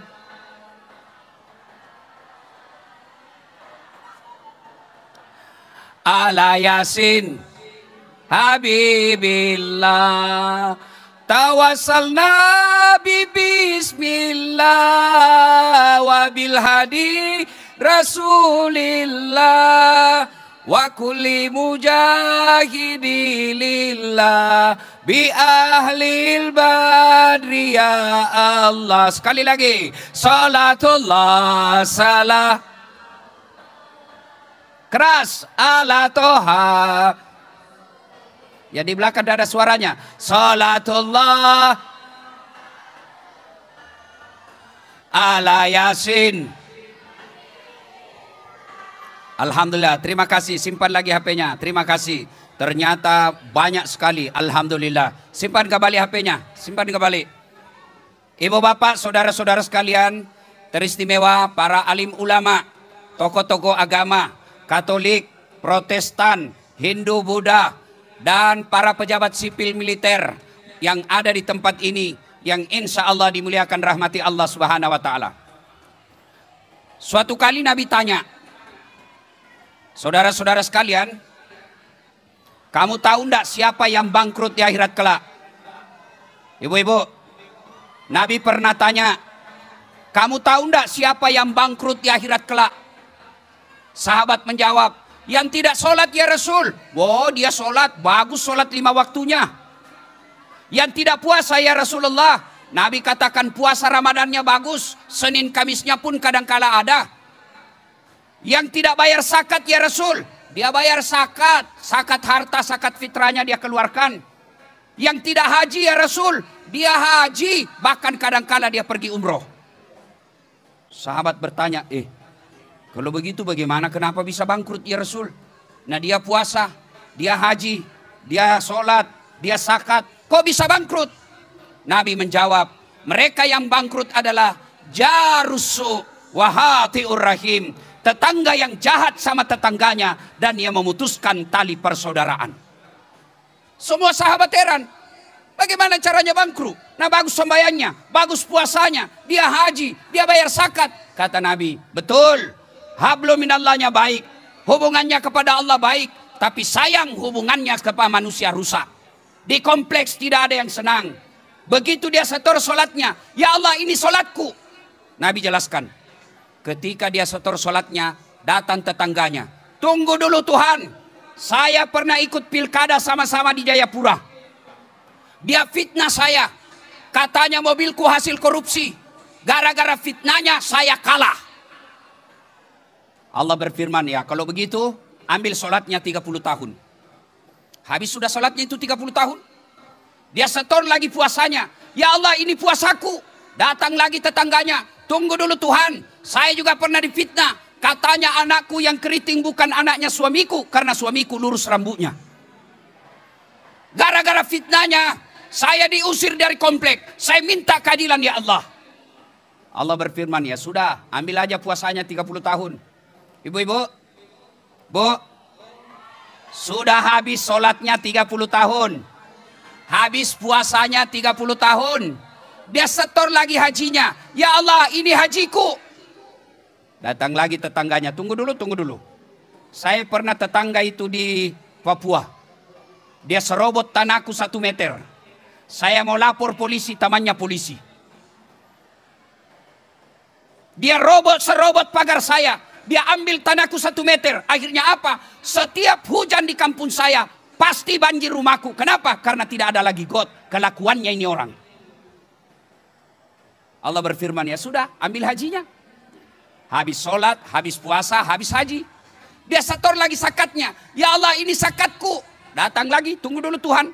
Ala yasin habibillah. Tawassalna bi bismillah wa bil hadi Rasulillah wa kulli mujahidi lillah bi ahlil badri ya Allah. Sekali lagi, salatullah salah. Keras, ala toha. Yang di belakang ada suaranya. Salatullah ala yasin. Alhamdulillah, terima kasih. Simpan lagi HP-nya. Terima kasih. Ternyata banyak sekali. Alhamdulillah. Simpan kembali HP-nya. Simpan kembali. Ibu bapak, saudara-saudara sekalian, teristimewa para alim ulama, tokoh-tokoh agama, Katolik, Protestan, Hindu, Buddha, dan para pejabat sipil militer yang ada di tempat ini, yang insya Allah dimuliakan rahmati Allah Subhanahu wa Ta'ala. Suatu kali Nabi tanya, saudara-saudara sekalian, kamu tahu enggak siapa yang bangkrut di akhirat kelak? Ibu-ibu, Nabi pernah tanya, kamu tahu enggak siapa yang bangkrut di akhirat kelak? Sahabat menjawab, yang tidak sholat ya Rasul. Oh, dia sholat, bagus sholat 5 waktunya. Yang tidak puasa ya Rasulullah. Nabi katakan puasa Ramadannya bagus, Senin Kamisnya pun kadangkala ada. Yang tidak bayar zakat ya Rasul, dia bayar zakat, zakat harta, zakat fitrahnya dia keluarkan. Yang tidak haji ya Rasul, dia haji, bahkan kadangkala dia pergi umroh. Sahabat bertanya, Kalau begitu bagaimana, kenapa bisa bangkrut ya Rasul? Nah dia puasa, dia haji, dia sholat, dia zakat, kok bisa bangkrut? Nabi menjawab, mereka yang bangkrut adalah jarusu wahatiur rahim, tetangga yang jahat sama tetangganya dan dia memutuskan tali persaudaraan. Semua sahabat heran, bagaimana caranya bangkrut? Nah bagus sembahyangnya, bagus puasanya, dia haji, dia bayar zakat. Kata Nabi, betul, hablum minallahnya baik, hubungannya kepada Allah baik, tapi sayang hubungannya kepada manusia rusak. Di kompleks tidak ada yang senang. Begitu dia setor sholatnya, ya Allah ini sholatku. Nabi jelaskan, ketika dia setor sholatnya, datang tetangganya. Tunggu dulu Tuhan, saya pernah ikut pilkada sama-sama di Jayapura. Dia fitnah saya, katanya mobilku hasil korupsi. Gara-gara fitnahnya saya kalah. Allah berfirman, ya kalau begitu ambil sholatnya 30 tahun. Habis sudah sholatnya itu 30 tahun. Dia setor lagi puasanya. Ya Allah ini puasaku. Datang lagi tetangganya. Tunggu dulu Tuhan. Saya juga pernah difitnah. Katanya anakku yang keriting bukan anaknya suamiku. Karena suamiku lurus rambutnya. Gara-gara fitnahnya saya diusir dari komplek. Saya minta keadilan ya Allah. Allah berfirman, ya sudah ambil aja puasanya 30 tahun. Ibu-ibu. Bu. Sudah habis sholatnya 30 tahun. Habis puasanya 30 tahun. Dia setor lagi hajinya. Ya Allah ini hajiku. Datang lagi tetangganya. Tunggu dulu. Saya pernah tetangga itu di Papua. Dia serobot tanahku 1 meter. Saya mau lapor polisi, tamannya polisi. Dia serobot pagar saya. Dia ambil tanahku 1 meter. Akhirnya apa? Setiap hujan di kampung saya pasti banjir rumahku. Kenapa? Karena tidak ada lagi got. Kelakuannya ini orang. Allah berfirman, ya sudah ambil hajinya. Habis sholat, habis puasa, habis haji. Dia setor lagi zakatnya. Ya Allah ini zakatku. Datang lagi, tunggu dulu Tuhan.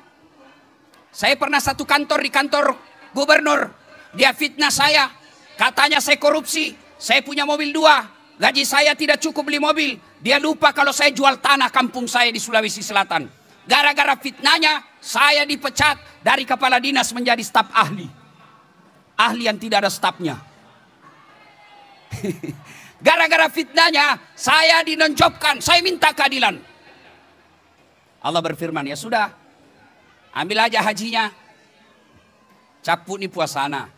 Saya pernah satu kantor di kantor gubernur. Dia fitnah saya. Katanya saya korupsi. Saya punya mobil 2. Gaji saya tidak cukup beli mobil. Dia lupa kalau saya jual tanah kampung saya di Sulawesi Selatan. Gara-gara fitnahnya saya dipecat dari kepala dinas menjadi staf ahli. Ahli yang tidak ada stafnya. Gara-gara fitnahnya saya dinonjobkan. Saya minta keadilan. Allah berfirman, ya sudah. Ambil aja hajinya. Caput nih puasana.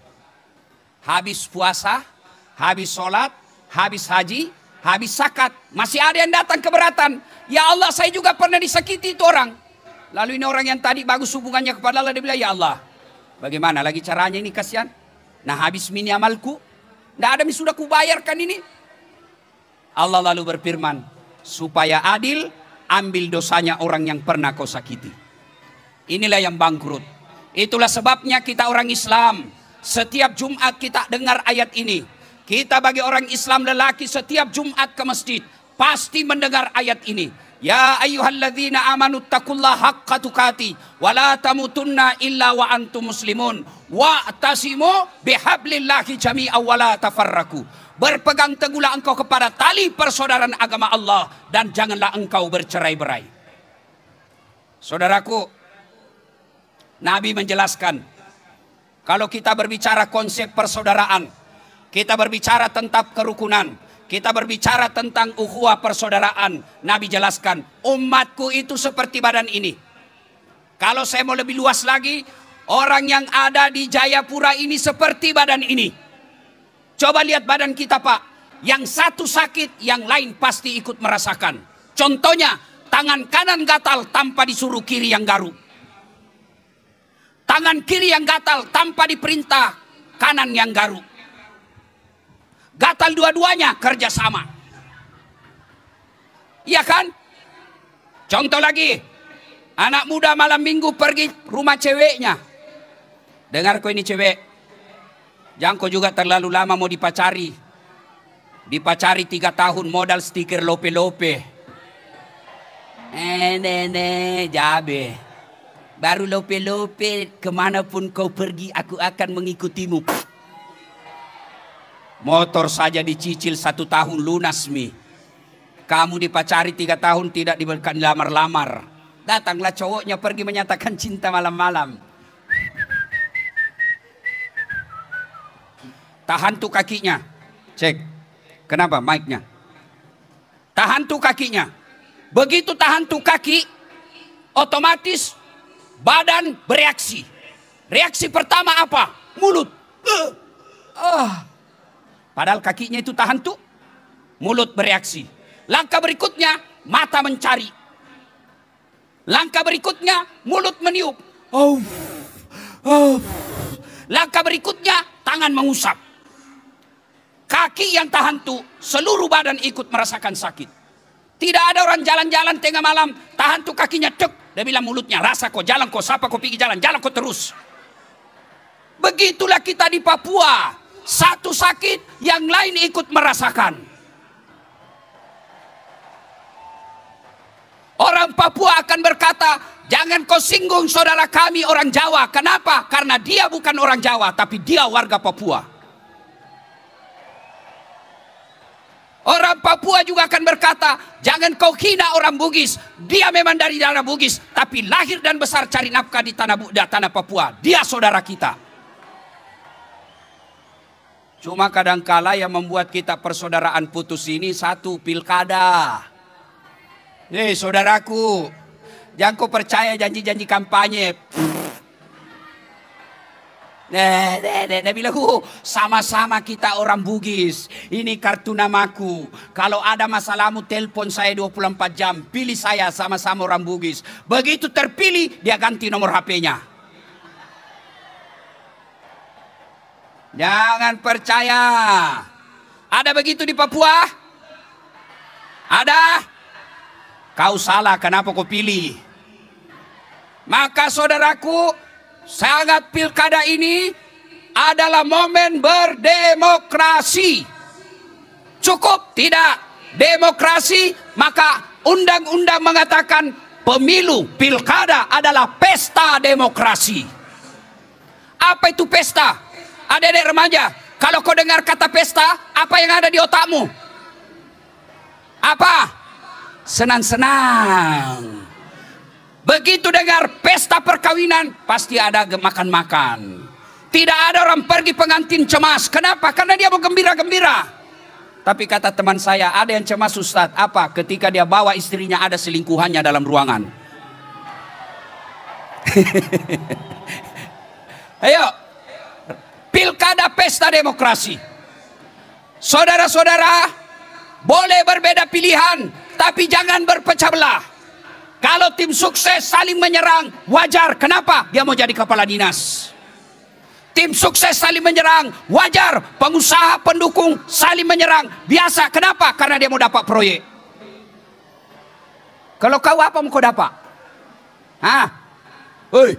Habis puasa, habis sholat, habis haji, habis zakat. Masih ada yang datang keberatan. Ya Allah saya juga pernah disakiti itu orang. Lalu ini orang yang tadi bagus hubungannya kepada Allah. Dia bilang, ya Allah bagaimana lagi caranya ini kasihan. Nah habis mini amalku. Tidak ada yang sudah kubayarkan ini. Allah lalu berfirman. Supaya adil, ambil dosanya orang yang pernah kau sakiti. Inilah yang bangkrut. Itulah sebabnya kita orang Islam. Setiap Jumat kita dengar ayat ini. Kita bagi orang Islam lelaki setiap Jumat ke masjid pasti mendengar ayat ini. Ya ayyuhalladzina amanu taqullaha haqqa tuqati wa la tamutunna illa wa antum muslimun wa'tasimu bihablillahi jami'an wa la tafarraqu. Berpegang teguhlah engkau kepada tali persaudaraan agama Allah dan janganlah engkau bercerai-berai. Saudaraku, Nabi menjelaskan kalau kita berbicara konsep persaudaraan, kita berbicara tentang kerukunan, kita berbicara tentang ukhuwah persaudaraan. Nabi jelaskan, umatku itu seperti badan ini. Kalau saya mau lebih luas lagi, orang yang ada di Jayapura ini seperti badan ini. Coba lihat badan kita Pak. Yang satu sakit, yang lain pasti ikut merasakan. Contohnya, tangan kanan gatal tanpa disuruh kiri yang garuk. Tangan kiri yang gatal tanpa diperintah kanan yang garuk. Gatal dua-duanya kerjasama. Iya kan? Contoh lagi. Anak muda malam minggu pergi rumah ceweknya. Dengar kau ini cewek. Jangan kau juga terlalu lama mau dipacari. Dipacari 3 tahun modal stiker lope-lope. Jabe. Baru lope-lope kemanapun kau pergi aku akan mengikutimu. Motor saja dicicil 1 tahun lunas mi. Kamu dipacari 3 tahun tidak diberikan lamar-lamar. Datanglah cowoknya pergi menyatakan cinta malam-malam. Tahan tuh kakinya. Cek. Kenapa mic-nya? Tahan tuh kakinya. Begitu tahan tuh kaki, otomatis badan bereaksi. Reaksi pertama apa? Mulut. Padahal kakinya itu tahan tuh. Mulut bereaksi. Langkah berikutnya, mata mencari. Langkah berikutnya, mulut meniup. Langkah berikutnya, tangan mengusap. Kaki yang tahan tuh, seluruh badan ikut merasakan sakit. Tidak ada orang jalan-jalan tengah malam, tahan tuh kakinya, cek. Dia bilang mulutnya, rasa kok jalan kok, siapa kok pergi jalan kok terus. Begitulah kita di Papua. Satu sakit, yang lain ikut merasakan. Orang Papua akan berkata, jangan kau singgung saudara kami orang Jawa. Kenapa? Karena dia bukan orang Jawa, tapi dia warga Papua. Orang Papua juga akan berkata, jangan kau hina orang Bugis. Dia memang dari daerah Bugis, tapi lahir dan besar cari nafkah di tanah Papua. Dia saudara kita. Cuma kadangkala yang membuat kita persaudaraan putus ini satu, pilkada. Saudaraku, jangan kau percaya janji-janji kampanye. Dia bilang, sama-sama kita orang Bugis. Ini kartu namaku. Kalau ada masalahmu, telepon saya 24 jam. Pilih saya, sama-sama orang Bugis. Begitu terpilih, dia ganti nomor HP-nya. Jangan percaya. Ada begitu di Papua? Ada? Kau salah, kenapa kau pilih? Maka saudaraku, sangat pilkada ini adalah momen berdemokrasi. Cukup tidak demokrasi, maka undang-undang mengatakan pemilu, pilkada adalah pesta demokrasi. Apa itu pesta? Adik-adik remaja, kalau kau dengar kata pesta, apa yang ada di otakmu? Apa? Senang-senang. Begitu dengar pesta perkawinan, pasti ada makan-makan. Tidak ada orang pergi pengantin cemas. Kenapa? Karena dia mau gembira-gembira. Tapi kata teman saya, ada yang cemas Ustadz. Apa? Ketika dia bawa istrinya ada selingkuhannya dalam ruangan. Ayo, pilkada pesta demokrasi. Saudara-saudara, boleh berbeda pilihan, tapi jangan berpecah belah. Kalau tim sukses saling menyerang, wajar. Kenapa? Dia mau jadi kepala dinas. Tim sukses saling menyerang, wajar. Pengusaha, pendukung saling menyerang, biasa. Kenapa? Karena dia mau dapat proyek. Kalau kau apa mau kau dapat? Hei.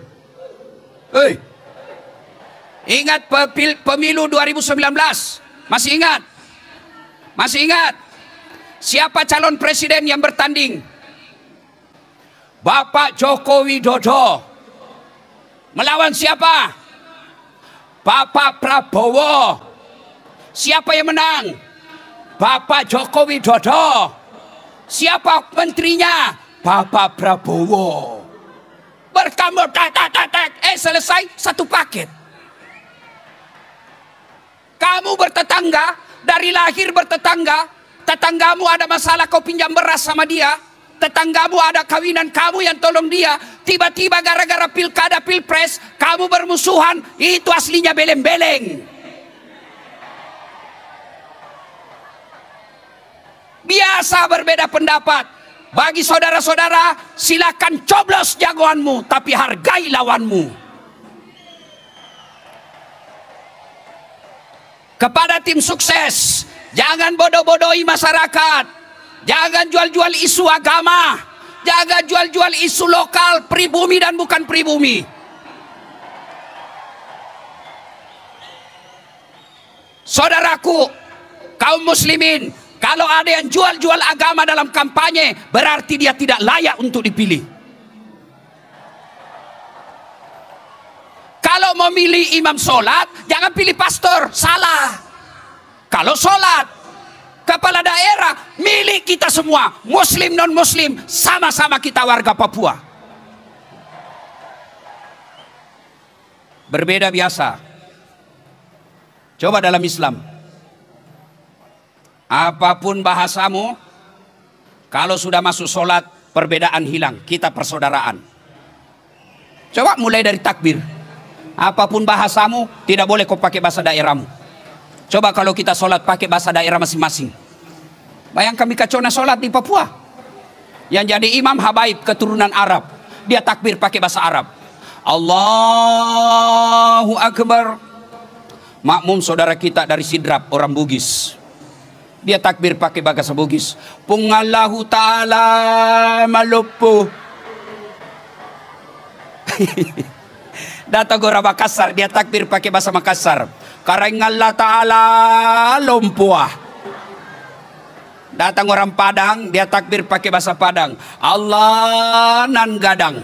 Ingat pemilu 2019? Masih ingat? Masih ingat? Siapa calon presiden yang bertanding? Bapak Joko Widodo. Melawan siapa? Bapak Prabowo. Siapa yang menang? Bapak Joko Widodo. Siapa menterinya? Bapak Prabowo. Berkamu selesai satu paket. Kamu bertetangga, dari lahir bertetangga. Tetanggamu ada masalah, kau pinjam beras sama dia. Tetanggamu ada kawinan, kamu yang tolong dia. Tiba-tiba gara-gara pilkada pilpres, kamu bermusuhan. Itu aslinya beleng-beleng. Biasa berbeda pendapat. Bagi saudara-saudara, silakan coblos jagoanmu, tapi hargai lawanmu. Kepada tim sukses, jangan bodoh-bodohi masyarakat. Jangan jual-jual isu agama. Jangan jual-jual isu lokal, pribumi dan bukan pribumi. Saudaraku, kaum muslimin, kalau ada yang jual-jual agama dalam kampanye, berarti dia tidak layak untuk dipilih. Kalau mau milih imam sholat, jangan pilih pastor. Salah. Kalau sholat, kepala daerah milik kita semua, muslim non muslim, sama-sama kita warga Papua. Berbeda biasa. Coba dalam Islam, apapun bahasamu, kalau sudah masuk sholat, perbedaan hilang, kita persaudaraan. Coba mulai dari takbir. Apapun bahasamu, tidak boleh kau pakai bahasa daerahmu. Coba kalau kita sholat pakai bahasa daerah masing-masing. Bayangkan kacaunya sholat di Papua. Yang jadi imam habaib keturunan Arab. Dia takbir pakai bahasa Arab. Allahu Akbar. Makmum saudara kita dari Sidrap, orang Bugis. Dia takbir pakai bahasa Bugis. Pungallahu ta'ala malupu. Datang orang Makassar, dia takbir pakai bahasa Makassar. Karengallah ta'ala lumpuah. Datang orang Padang, dia takbir pakai bahasa Padang. Allah nan gadang.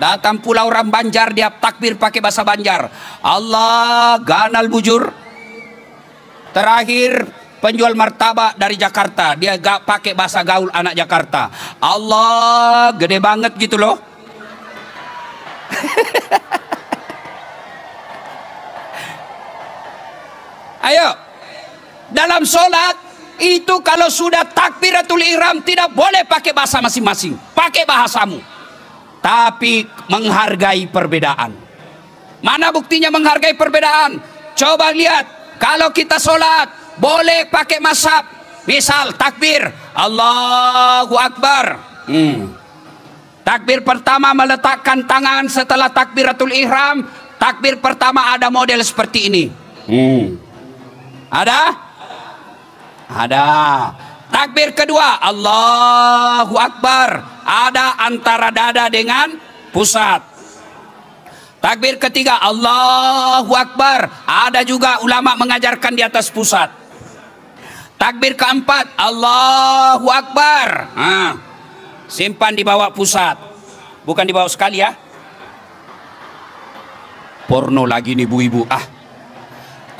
Datang pula orang Banjar, dia takbir pakai bahasa Banjar. Allah ganal bujur. Terakhir penjual martabak dari Jakarta, dia gak pakai bahasa gaul anak Jakarta. Allah gede banget gitu loh. Ayo, dalam sholat itu kalau sudah takbiratul ihram tidak boleh pakai bahasa masing-masing, pakai bahasamu, tapi menghargai perbedaan. Mana buktinya menghargai perbedaan? Coba lihat. Kalau kita sholat boleh pakai mazhab, misal takbir Allahu Akbar. Takbir pertama meletakkan tangan setelah takbiratul ihram. Takbir pertama ada model seperti ini. Ada? Ada. Takbir kedua Allahu Akbar, ada antara dada dengan pusat. Takbir ketiga Allahu Akbar, ada juga ulama mengajarkan di atas pusat. Takbir keempat Allahu Akbar, simpan di bawah pusat, bukan di bawah sekali ya. Porno lagi nih ibu-ibu.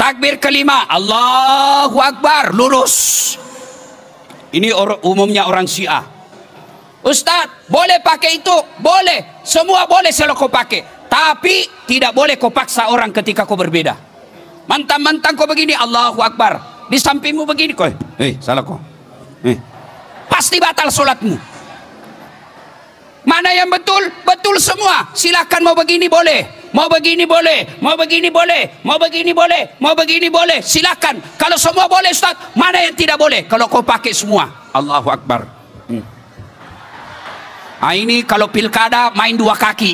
Takbir kelima Allahu Akbar, lurus. Ini umumnya orang Syiah. Ustadz boleh pakai itu? Boleh, semua boleh kalau kau pakai. Tapi tidak boleh kau paksa orang ketika kau berbeda. Mentang-mentang kau begini Allahu Akbar, di sampingmu begini kau, salah kau, pasti batal sholatmu. Mana yang betul? Betul semua. Silakan mau begini boleh, mau begini boleh, mau begini boleh, mau begini boleh, mau begini boleh. Silakan. Kalau semua boleh Ustaz, mana yang tidak boleh? Kalau kau pakai semua Allahu Akbar. Ini kalau pilkada main dua kaki.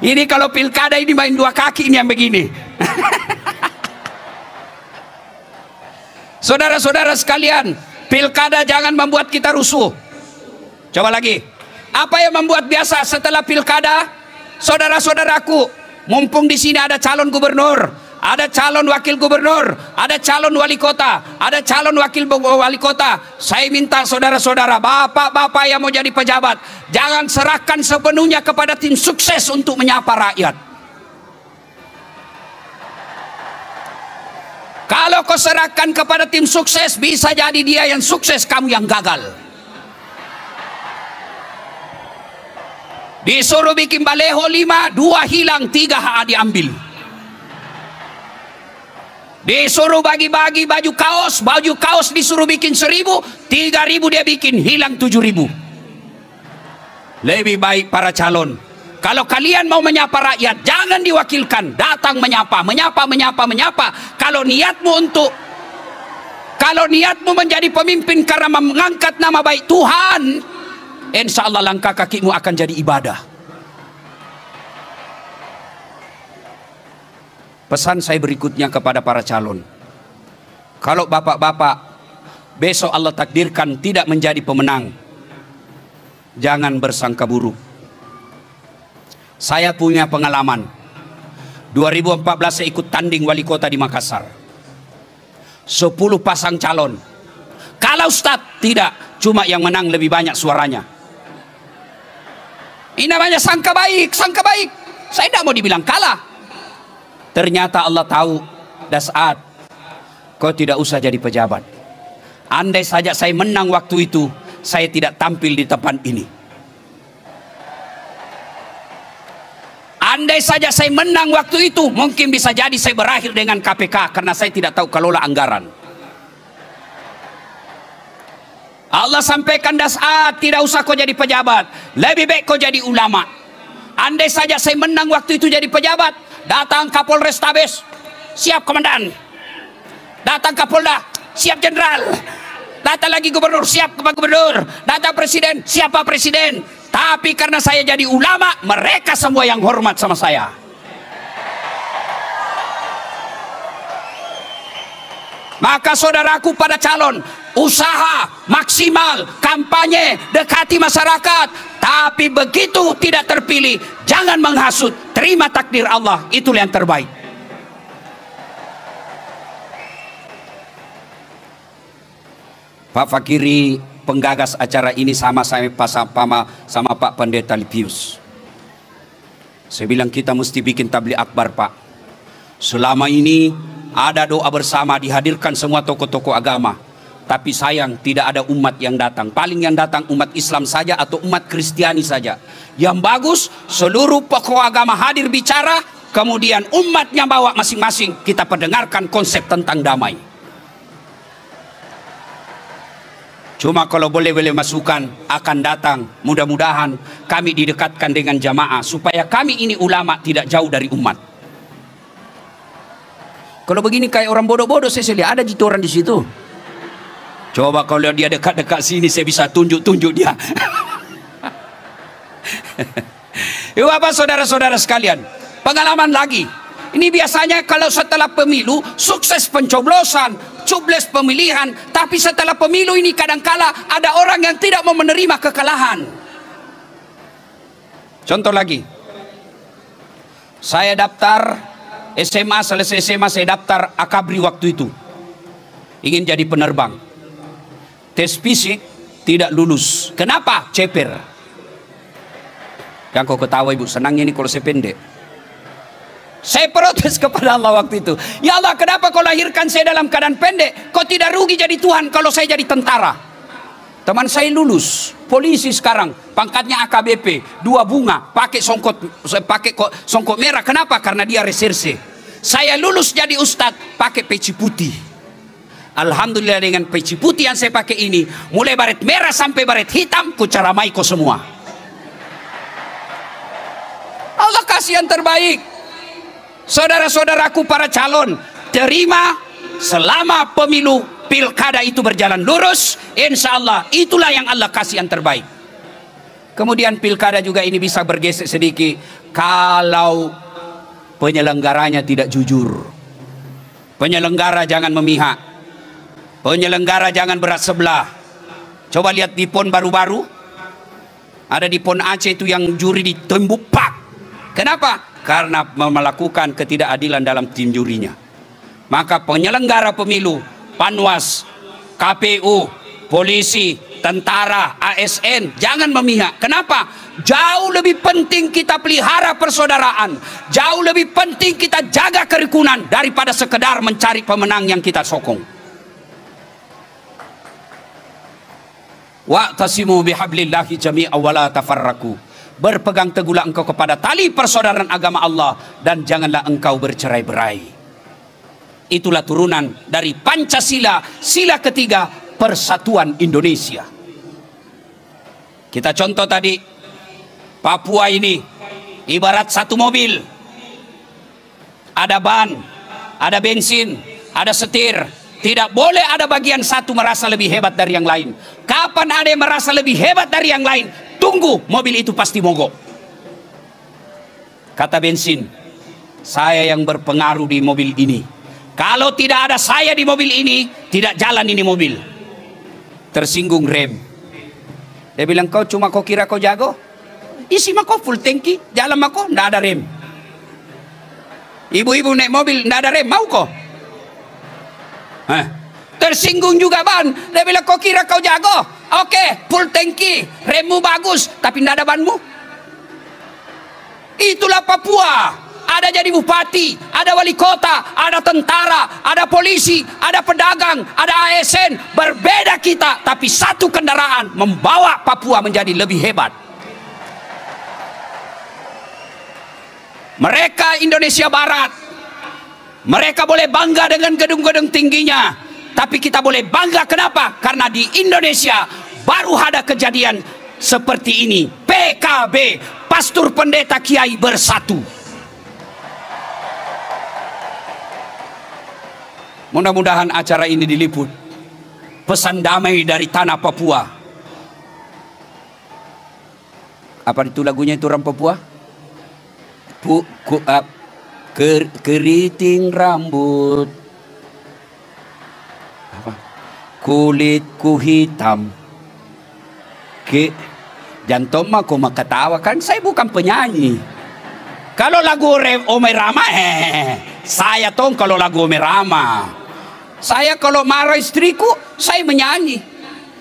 Ini kalau pilkada ini main dua kaki ini yang begini. Saudara-saudara sekalian, pilkada jangan membuat kita rusuh. Coba lagi. Apa yang membuat biasa setelah pilkada? Saudara-saudaraku, mumpung di sini ada calon gubernur, ada calon wakil gubernur, ada calon wali kota, ada calon wakil wali kota. Saya minta saudara-saudara, bapak-bapak yang mau jadi pejabat, jangan serahkan sepenuhnya kepada tim sukses untuk menyapa rakyat. Kalau kau serahkan kepada tim sukses, bisa jadi dia yang sukses, kamu yang gagal. Disuruh bikin baleho 5, 2 hilang, 3 HA diambil. Disuruh bagi-bagi baju kaos disuruh bikin 1000, 3000 dia bikin, hilang 7000. Lebih baik para calon, kalau kalian mau menyapa rakyat, jangan diwakilkan, datang menyapa. Kalau niatmu menjadi pemimpin karena mengangkat nama baik Tuhan, insya Allah langkah kakimu akan jadi ibadah. Pesan saya berikutnya kepada para calon. Kalau bapak-bapak besok Allah takdirkan tidak menjadi pemenang, jangan bersangka buruk. Saya punya pengalaman. 2014 saya ikut tanding wali kota di Makassar. 10 pasang calon. Kalah Ustadz? Tidak, cuma yang menang lebih banyak suaranya. Ini namanya sangka baik, sangka baik. Saya tidak mau dibilang kalah. Ternyata Allah tahu, Das'ad, kau tidak usah jadi pejabat. Andai saja saya menang waktu itu, saya tidak tampil di depan ini. Andai saja saya menang waktu itu, mungkin bisa jadi saya berakhir dengan KPK karena saya tidak tahu kelola anggaran. Allah sampaikan, Das'ad, tidak usah kau jadi pejabat, lebih baik kau jadi ulama. Andai saja saya menang waktu itu jadi pejabat, datang Kapolres Tabes, siap komandan. Datang Kapolda, siap jenderal. Datang lagi gubernur, siap Pak Gubernur. Datang presiden, siapa presiden. Tapi karena saya jadi ulama, mereka semua yang hormat sama saya. Maka saudaraku pada calon, usaha maksimal, kampanye, dekati masyarakat. Tapi begitu tidak terpilih, jangan menghasut, terima takdir Allah, itulah yang terbaik. Pak Fakiri, penggagas acara ini sama Pak Pendeta Lipius. Saya bilang kita mesti bikin tabligh akbar, Pak. Selama ini ada doa bersama, dihadirkan semua tokoh-tokoh agama. Tapi sayang tidak ada umat yang datang. Paling yang datang umat Islam saja atau umat Kristiani saja. Yang bagus seluruh tokoh agama hadir bicara, kemudian umatnya bawa masing-masing, kita pendengarkan konsep tentang damai. Cuma kalau boleh masukan akan datang, mudah-mudahan kami didekatkan dengan jamaah supaya kami ini ulama tidak jauh dari umat. Kalau begini kayak orang bodoh-bodoh, saya lihat ada jitu orang di situ. Coba kalau dia dekat-dekat sini, saya bisa tunjuk dia. Bapak saudara-saudara sekalian, pengalaman lagi. Ini biasanya kalau setelah pemilu sukses pencoblosan, cubles pemilihan, tapi setelah pemilu ini kadangkala ada orang yang tidak mau menerima kekalahan. Contoh lagi, saya daftar SMA, selesai SMA saya daftar Akabri waktu itu, ingin jadi penerbang. Tes fisik tidak lulus. Kenapa? Ceper. Yang kau ketawa ibu, senangnya ini kalau saya pendek. Saya protes kepada Allah waktu itu. Ya Allah, kenapa kau lahirkan saya dalam keadaan pendek? Kau tidak rugi jadi Tuhan kalau saya jadi tentara. Teman saya lulus polisi sekarang, pangkatnya AKBP, 2 bunga, pakai songkok merah. Kenapa? Karena dia reserse. Saya lulus jadi ustadz pakai peci putih. Alhamdulillah dengan peci putih yang saya pakai ini, mulai baret merah sampai baret hitam, ku caramai kau semua. Allah kasih yang terbaik. Saudara-saudaraku para calon, terima selama pemilu pilkada itu berjalan lurus, insya Allah itulah yang Allah kasih yang terbaik. Kemudian pilkada juga ini bisa bergeser sedikit kalau penyelenggaranya tidak jujur. Penyelenggara jangan memihak, penyelenggara jangan berat sebelah. Coba lihat di PON baru-baru, ada di PON Aceh itu yang juri ditembuk pak. Kenapa? Karena melakukan ketidakadilan dalam tim jurinya. Maka penyelenggara pemilu, Panwas, KPU, polisi, tentara, ASN, jangan memihak. Kenapa? Jauh lebih penting kita pelihara persaudaraan, jauh lebih penting kita jaga kerukunan daripada sekedar mencari pemenang yang kita sokong. Wa'tasimu bihablillahi jami'a wa la tafarraqu. Berpegang teguhlah engkau kepada tali persaudaraan agama Allah dan janganlah engkau bercerai-berai. Itulah turunan dari Pancasila, sila ketiga Persatuan Indonesia. Kita contoh tadi, Papua ini ibarat satu mobil. Ada ban, ada bensin, ada setir. Tidak boleh ada bagian satu merasa lebih hebat dari yang lain. Kapan ada yang merasa lebih hebat dari yang lain, tunggu, mobil itu pasti mogok. Kata bensin, saya yang berpengaruh di mobil ini. Kalau tidak ada saya di mobil ini, tidak jalan ini mobil. Tersinggung rem. Dia bilang, kau kira kau jago? Isi mah kau full tanki, jalan mah kau tidak ada rem. Ibu-ibu naik mobil tidak ada rem, mau kau? Tersinggung juga ban. Dia bilang, kau kira kau jago? Oke, full tanki, remmu bagus, tapi tidak ada banmu. Itulah Papua. ada jadi bupati, ada wali kota, ada tentara, ada polisi, ada pedagang, ada ASN. Berbeda kita, tapi satu kendaraan membawa Papua menjadi lebih hebat. Mereka Indonesia Barat, mereka boleh bangga dengan gedung-gedung tingginya, tapi kita boleh bangga kenapa? Karena di Indonesia baru ada kejadian seperti ini. PKB, pastor pendeta kiai bersatu. Mudah-mudahan acara ini diliput. Pesan damai dari tanah Papua. Apa itu lagunya itu orang Papua? Keriting rambut, apa? Kulitku hitam. Jantung mah kau ketawa kan? Saya bukan penyanyi. Kalau lagu Omai Rama, saya tong kalau lagu Omai Rama. Saya kalau marah istriku, saya menyanyi.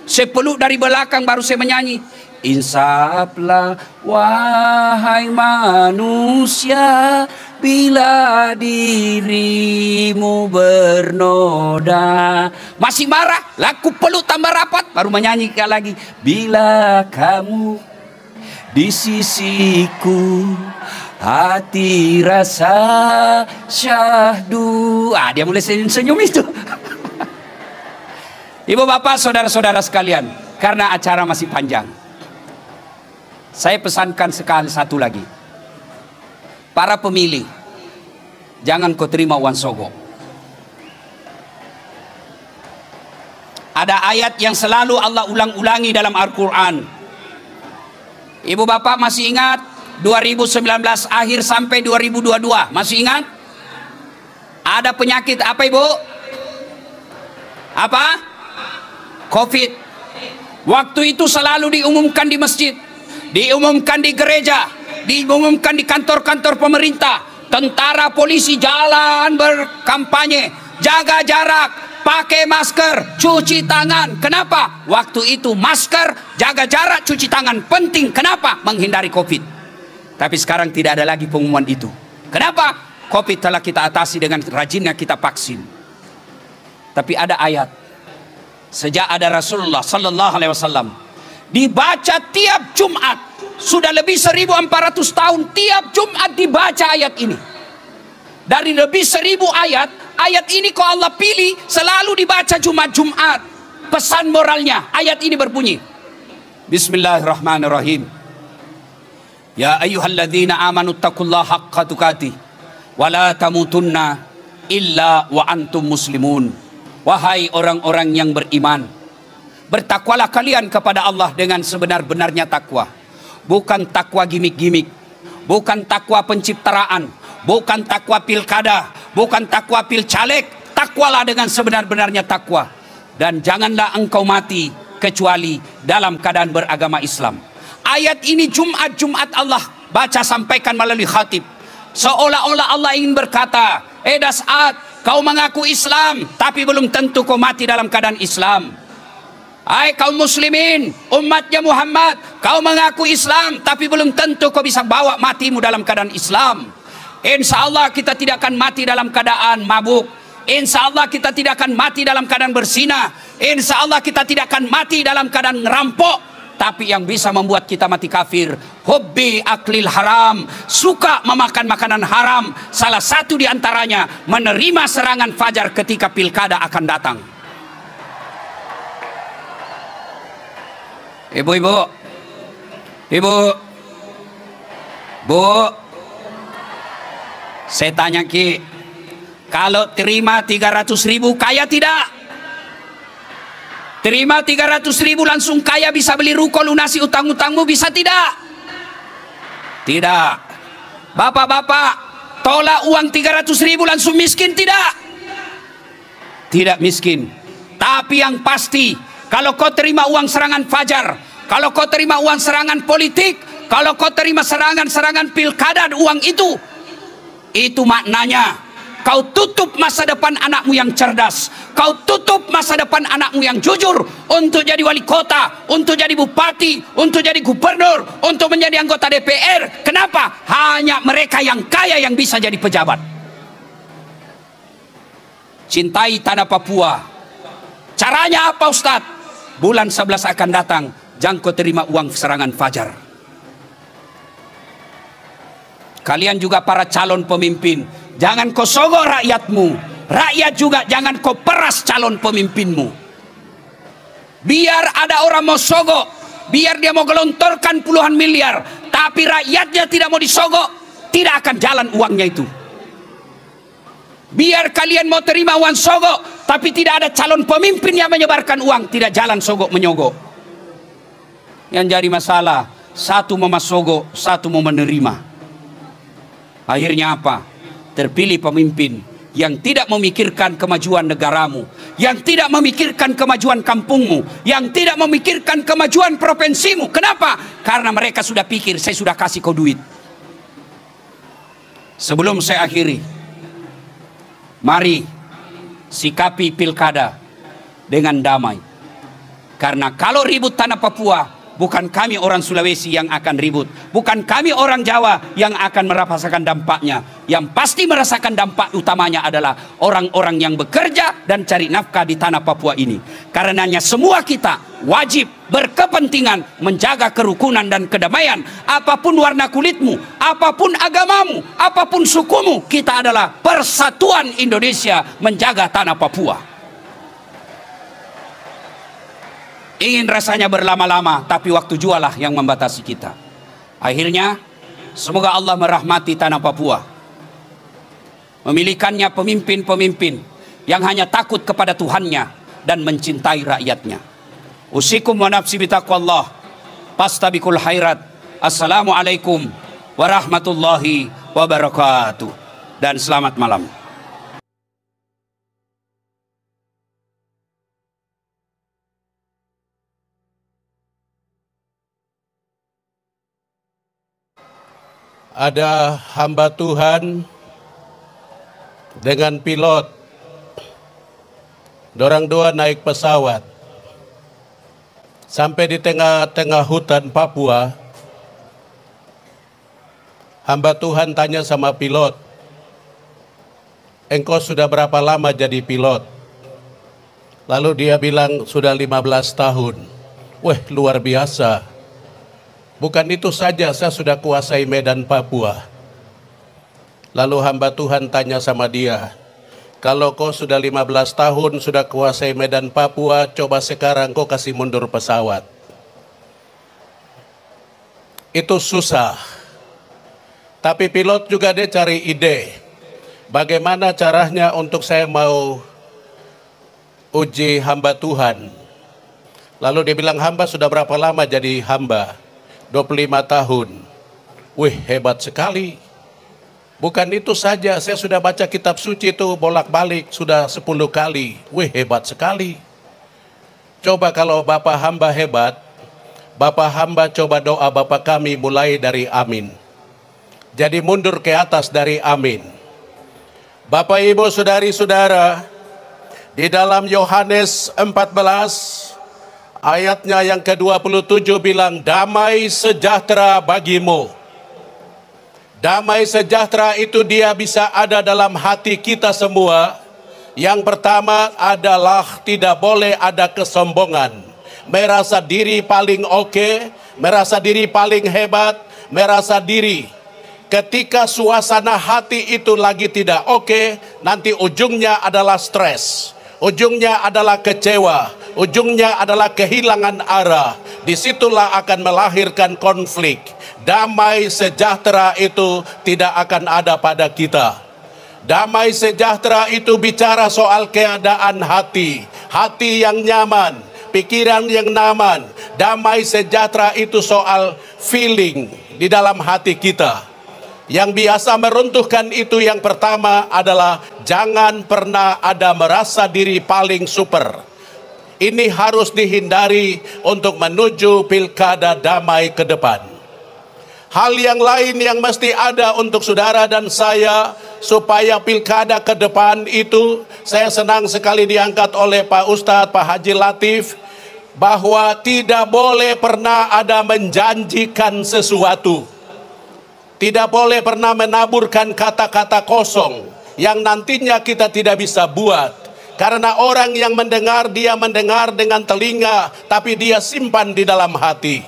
Saya peluk dari belakang baru saya menyanyi. Insaflah wahai manusia, bila dirimu bernoda. Masih marah, laku peluk tambah rapat, baru menyanyi lagi. Bila kamu di sisiku, hati rasa syahdu. Dia mulai senyum itu. Ibu bapak saudara-saudara sekalian, karena acara masih panjang, saya pesankan sekali satu lagi. Para pemilih, jangan kau terima uang sogok. Ada ayat yang selalu Allah ulang-ulangi dalam Al-Quran. Ibu bapak masih ingat 2019 akhir sampai 2022? Masih ingat? Ada penyakit apa ibu? Apa? Covid. Waktu itu selalu diumumkan di masjid, diumumkan di gereja, diumumkan di kantor-kantor pemerintah. Tentara polisi jalan berkampanye, jaga jarak, pakai masker, cuci tangan. Kenapa? Waktu itu masker, jaga jarak, cuci tangan penting. Kenapa? Menghindari Covid. Tapi sekarang tidak ada lagi pengumuman itu. Kenapa? Covid telah kita atasi dengan rajinnya kita vaksin. Tapi ada ayat, sejak ada Rasulullah Sallallahu Alaihi Wasallam, dibaca tiap Jumat. Sudah lebih 1400 tahun tiap Jumat dibaca ayat ini. Dari lebih 1000 ayat, ayat ini kok Allah pilih selalu dibaca Jumat-Jumat. Pesan moralnya, ayat ini berbunyi, Bismillahirrahmanirrahim. Ya ayyuhalladzina amanu taqullaha haqqa tuqatih wa la tamutunna illa wa antum muslimun. Wahai orang-orang yang beriman, bertakwalah kalian kepada Allah dengan sebenar-benarnya takwa. Bukan takwa gimik-gimik, bukan takwa pencitraan, bukan takwa pilkada, bukan takwa pilcaleg. Takwalah dengan sebenar-benarnya takwa. Dan janganlah engkau mati kecuali dalam keadaan beragama Islam. Ayat ini Jumat-Jumat Allah baca sampaikan melalui khatib. Seolah-olah Allah ingin berkata, Das'at, kau mengaku Islam, tapi belum tentu kau mati dalam keadaan Islam. Hai kaum muslimin, umatnya Muhammad, kau mengaku Islam, tapi belum tentu kau bisa bawa matimu dalam keadaan Islam. Insya Allah kita tidak akan mati dalam keadaan mabuk. Insya Allah kita tidak akan mati dalam keadaan berzina. Insya Allah kita tidak akan mati dalam keadaan ngerampok. Tapi yang bisa membuat kita mati kafir, hobbi aklil haram, suka memakan makanan haram. Salah satu di antaranya menerima serangan fajar ketika pilkada akan datang. Ibu-ibu, Bu, saya tanya Ki, kalau terima 300.000 kaya tidak? Terima 300.000 langsung kaya, bisa beli ruko, lunasi utang-utangmu, bisa tidak? Tidak. Bapak-bapak, tolak uang 300.000 langsung miskin tidak? Tidak miskin. Tapi yang pasti, kalau kau terima uang serangan fajar, kalau kau terima uang serangan politik, kalau kau terima serangan-serangan pilkada uang itu maknanya Kau tutup masa depan anakmu yang cerdas. Kau tutup masa depan anakmu yang jujur untuk jadi wali kota, untuk jadi bupati, untuk jadi gubernur, untuk menjadi anggota DPR. Kenapa? Hanya mereka yang kaya yang bisa jadi pejabat. Cintai tanah Papua. Caranya apa, Ustadz? Bulan 11 akan datang, jangan kau terima uang serangan fajar. Kalian juga para calon pemimpin, jangan kau sogok rakyatmu. Rakyat juga jangan kau peras calon pemimpinmu. Biar ada orang mau sogok, biar dia mau gelontorkan puluhan miliar, tapi rakyatnya tidak mau disogok, tidak akan jalan uangnya itu. Biar kalian mau terima uang sogok, tapi tidak ada calon pemimpin yang menyebarkan uang, tidak jalan sogok menyogok. Yang jadi masalah, satu mau sogok, satu mau menerima. Akhirnya apa? Terpilih pemimpin yang tidak memikirkan kemajuan negaramu, yang tidak memikirkan kemajuan kampungmu, yang tidak memikirkan kemajuan provinsimu. Kenapa? Karena mereka sudah pikir, saya sudah kasih kau duit. Sebelum saya akhiri, mari sikapi pilkada dengan damai. Karena kalau ribut tanah Papua, bukan kami orang Sulawesi yang akan ribut, bukan kami orang Jawa yang akan merasakan dampaknya. Yang pasti merasakan dampak utamanya adalah orang-orang yang bekerja dan cari nafkah di tanah Papua ini. Karenanya semua kita wajib berkepentingan menjaga kerukunan dan kedamaian. Apapun warna kulitmu, apapun agamamu, apapun sukumu, kita adalah persatuan Indonesia menjaga tanah Papua. Ingin rasanya berlama-lama, tapi waktu jualah yang membatasi kita. Akhirnya, semoga Allah merahmati tanah Papua. Memilikannya pemimpin-pemimpin yang hanya takut kepada Tuhannya dan mencintai rakyatnya. Usikum wa nafsi bitaqwallah. Pastabikul khairat. Assalamualaikum warahmatullahi wabarakatuh. Dan selamat malam. Ada hamba Tuhan dengan pilot, dorang dua naik pesawat sampai di tengah-tengah hutan Papua. Hamba Tuhan tanya sama pilot, engkau sudah berapa lama jadi pilot? Lalu dia bilang sudah 15 tahun. Wah, luar biasa. Bukan itu saja, saya sudah kuasai Medan Papua. Lalu hamba Tuhan tanya sama dia, kalau kau sudah 15 tahun sudah kuasai Medan Papua, coba sekarang kau kasih mundur pesawat. Itu susah. Tapi pilot juga dia cari ide. Bagaimana caranya untuk saya mau uji hamba Tuhan. Lalu dia bilang, hamba sudah berapa lama jadi hamba? 25 tahun. Wih, hebat sekali. Bukan itu saja, saya sudah baca kitab suci itu bolak-balik sudah 10 kali. Wih, hebat sekali. Coba kalau Bapak hamba hebat, Bapak hamba coba doa Bapak kami mulai dari amin. Jadi mundur ke atas dari amin. Bapak Ibu saudari-saudara, di dalam Yohanes 14 ayatnya yang ke-27 bilang, damai sejahtera bagimu. Damai sejahtera itu dia bisa ada dalam hati kita semua. Yang pertama adalah tidak boleh ada kesombongan. Merasa diri paling oke, merasa diri paling hebat, merasa diri. Ketika suasana hati itu lagi tidak oke, nanti ujungnya adalah stres. Ujungnya adalah kecewa, ujungnya adalah kehilangan arah. Disitulah akan melahirkan konflik. Damai sejahtera itu tidak akan ada pada kita. Damai sejahtera itu bicara soal keadaan hati. Hati yang nyaman, pikiran yang nyaman. Damai sejahtera itu soal feeling di dalam hati kita. Yang biasa meruntuhkan itu yang pertama adalah jangan pernah ada merasa diri paling super. Ini harus dihindari untuk menuju pilkada damai ke depan. Hal yang lain yang mesti ada untuk saudara dan saya supaya pilkada ke depan itu, saya senang sekali diangkat oleh Pak Ustadz, Pak Haji Latif, bahwa tidak boleh pernah ada menjanjikan sesuatu. Tidak boleh pernah menaburkan kata-kata kosong yang nantinya kita tidak bisa buat. Karena orang yang mendengar, dia mendengar dengan telinga, tapi dia simpan di dalam hati.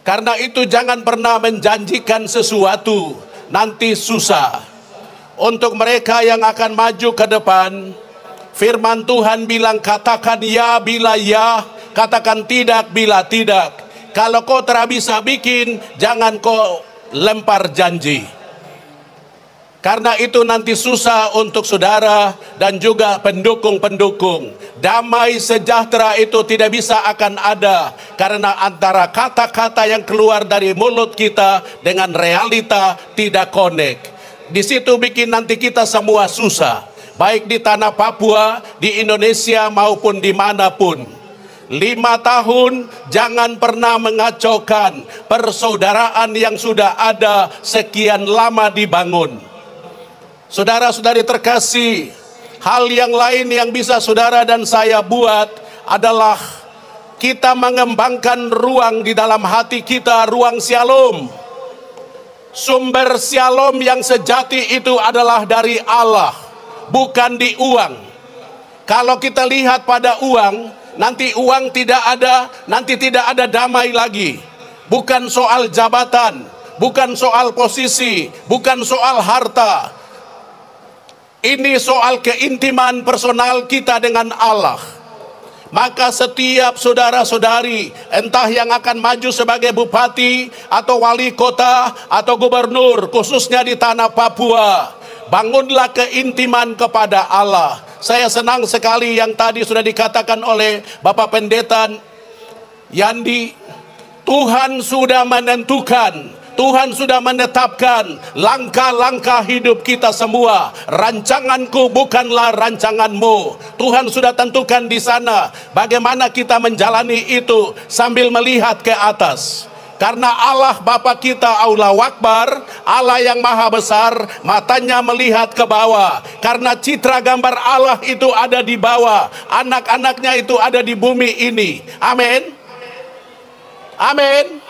Karena itu jangan pernah menjanjikan sesuatu, nanti susah. Untuk mereka yang akan maju ke depan, firman Tuhan bilang katakan ya bila ya, katakan tidak bila tidak. Kalau kau tak bisa bikin, jangan kau lempar janji. Karena itu nanti susah untuk saudara dan juga pendukung-pendukung. Damai sejahtera itu tidak bisa akan ada. Karena antara kata-kata yang keluar dari mulut kita dengan realita tidak connect. Di situ bikin nanti kita semua susah. Baik di tanah Papua, di Indonesia maupun dimanapun. 5 tahun jangan pernah mengacaukan persaudaraan yang sudah ada sekian lama dibangun. Saudara-saudari terkasih, hal yang lain yang bisa saudara dan saya buat adalah kita mengembangkan ruang di dalam hati kita, ruang shalom. Sumber shalom yang sejati itu adalah dari Allah, bukan di uang. Kalau kita lihat pada uang, nanti uang tidak ada, nanti tidak ada damai lagi. Bukan soal jabatan, bukan soal posisi, bukan soal harta. Ini soal keintiman personal kita dengan Allah. Maka setiap saudara-saudari, entah yang akan maju sebagai bupati, atau wali kota, atau gubernur, khususnya di tanah Papua, bangunlah keintiman kepada Allah. Saya senang sekali yang tadi sudah dikatakan oleh Bapak Pendeta Yandi. Tuhan sudah menentukan, Tuhan sudah menetapkan langkah-langkah hidup kita semua. Rancanganku bukanlah rancanganmu. Tuhan sudah tentukan di sana bagaimana kita menjalani itu sambil melihat ke atas. Karena Allah Bapa kita Allahu Akbar, Allah yang maha besar, matanya melihat ke bawah. Karena citra gambar Allah itu ada di bawah, anak-anaknya itu ada di bumi ini. Amin. Amin.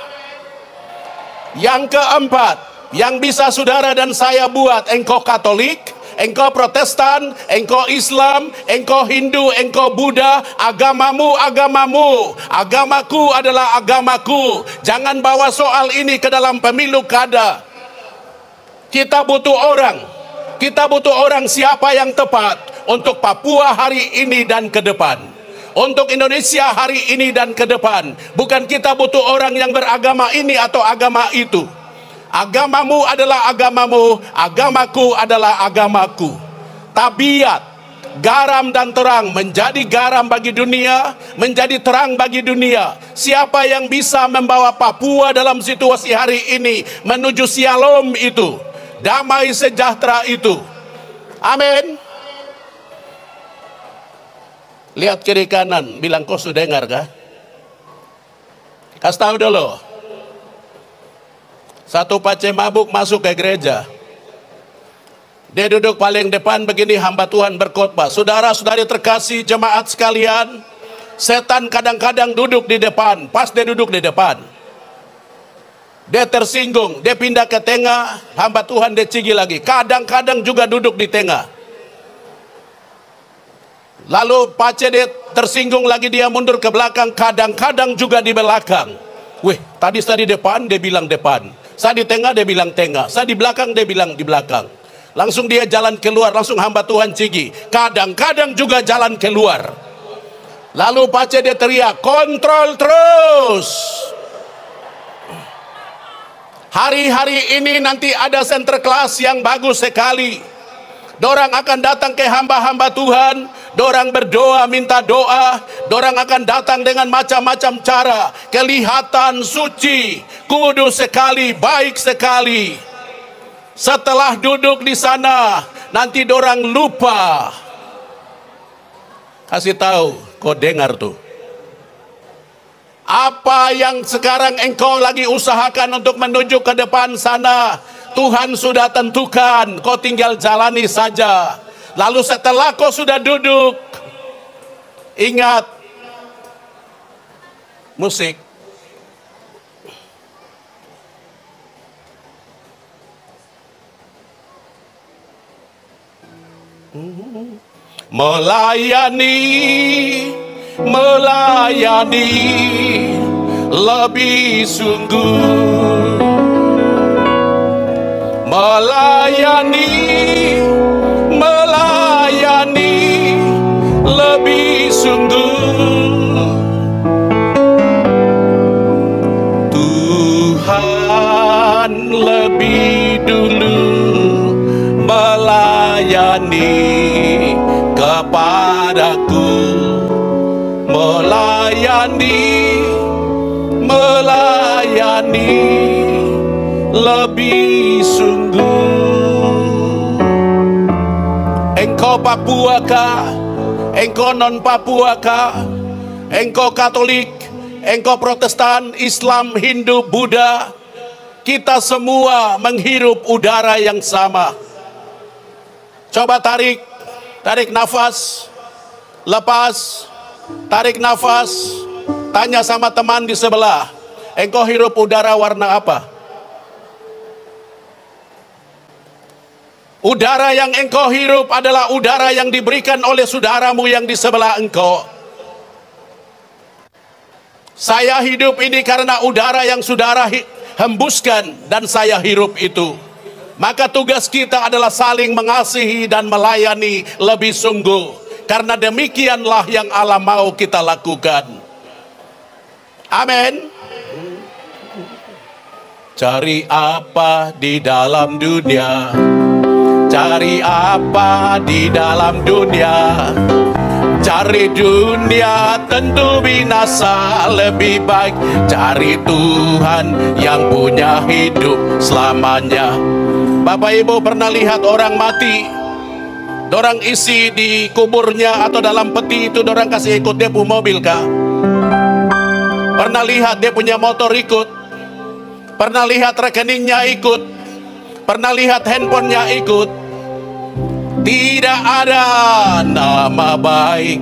Yang keempat, yang bisa saudara dan saya buat, engkau Katolik, engkau Protestan, engkau Islam, engkau Hindu, engkau Buddha, agamamu, agamamu, agamaku adalah agamaku. Jangan bawa soal ini ke dalam pemilu kada. Kita butuh orang siapa yang tepat untuk Papua hari ini dan ke depan. Untuk Indonesia hari ini dan ke depan. Bukan kita butuh orang yang beragama ini atau agama itu. Agamamu adalah agamamu, agamaku adalah agamaku. Tabiat, garam dan terang, menjadi garam bagi dunia, menjadi terang bagi dunia. Siapa yang bisa membawa Papua dalam situasi hari ini menuju shalom itu, damai sejahtera itu. Amin. Lihat kiri kanan, bilang kau sudah dengar kah? Kasih tahu dulu. Satu pace mabuk masuk ke gereja. Dia duduk paling depan begini, hamba Tuhan berkhotbah. Saudara-saudari terkasih, jemaat sekalian, setan kadang-kadang duduk di depan. Pas dia duduk di depan, dia tersinggung, dia pindah ke tengah, hamba Tuhan dia cigi lagi. Kadang-kadang juga duduk di tengah. Lalu pace dia tersinggung lagi, dia mundur ke belakang, kadang-kadang juga di belakang. Wih, tadi saya di depan, dia bilang depan. Saya di tengah, dia bilang tengah. Saya di belakang, dia bilang di belakang. Langsung dia jalan keluar, langsung hamba Tuhan cigi. Kadang-kadang juga jalan keluar. Lalu pace dia teriak, kontrol terus. Hari-hari ini nanti ada center kelas yang bagus sekali. Dorang akan datang ke hamba-hamba Tuhan, dorang berdoa, minta doa, dorang akan datang dengan macam-macam cara, kelihatan suci, kudus sekali, baik sekali. Setelah duduk di sana, nanti dorang lupa. Kasih tahu, kau dengar tuh. Apa yang sekarang engkau lagi usahakan untuk menuju ke depan sana, Tuhan sudah tentukan, kau tinggal jalani saja. Lalu setelah kau sudah duduk, ingat musik. Melayani lebih sungguh. Melayani lebih sungguh. Tuhan lebih dulu melayani kepadaku. Melayani lebih sungguh. Engkau Papua kah? Engkau non Papua kah? Engkau Katolik, engkau Protestan, Islam, Hindu, Buddha, kita semua menghirup udara yang sama. Coba tarik nafas, lepas, tarik nafas, tanya sama teman di sebelah, engkau hirup udara warna apa? Udara yang engkau hirup adalah udara yang diberikan oleh saudaramu yang di sebelah engkau. Saya hidup ini karena udara yang saudara hembuskan dan saya hirup itu. Maka tugas kita adalah saling mengasihi dan melayani lebih sungguh. Karena demikianlah yang Allah mau kita lakukan. Amin. Cari apa di dalam dunia? Cari apa di dalam dunia? Cari dunia tentu binasa, lebih baik cari Tuhan yang punya hidup selamanya. Bapak Ibu pernah lihat orang mati, dorang isi di kuburnya atau dalam peti itu dorang kasih ikut dia punya mobil kah? Pernah lihat dia punya motor ikut? Pernah lihat rekeningnya ikut? Pernah lihat handphonenya ikut? Tidak ada nama baik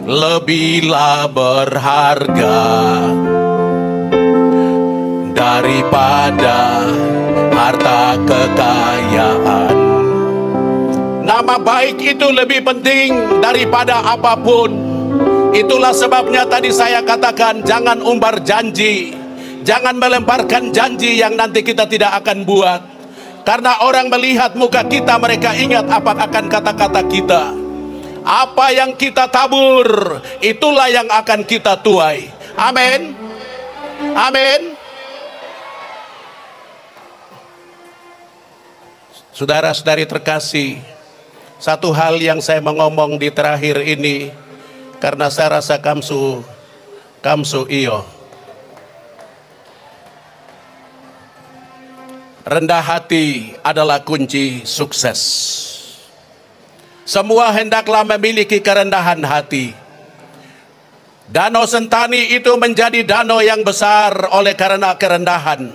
lebihlah berharga daripada harta kekayaan. Nama baik itu lebih penting daripada apapun. Itulah sebabnya tadi saya katakan jangan umbar janji, jangan melemparkan janji yang nanti kita tidak akan buat. Karena orang melihat muka kita, mereka ingat apa akan kata-kata kita. Apa yang kita tabur, itulah yang akan kita tuai. Amin. Amin. Saudara-saudari terkasih, satu hal yang saya mau ngomong di terakhir ini, karena saya rasa kamsu iyo. Rendah hati adalah kunci sukses. Semua hendaklah memiliki kerendahan hati. Danau Sentani itu menjadi danau yang besar oleh karena kerendahan.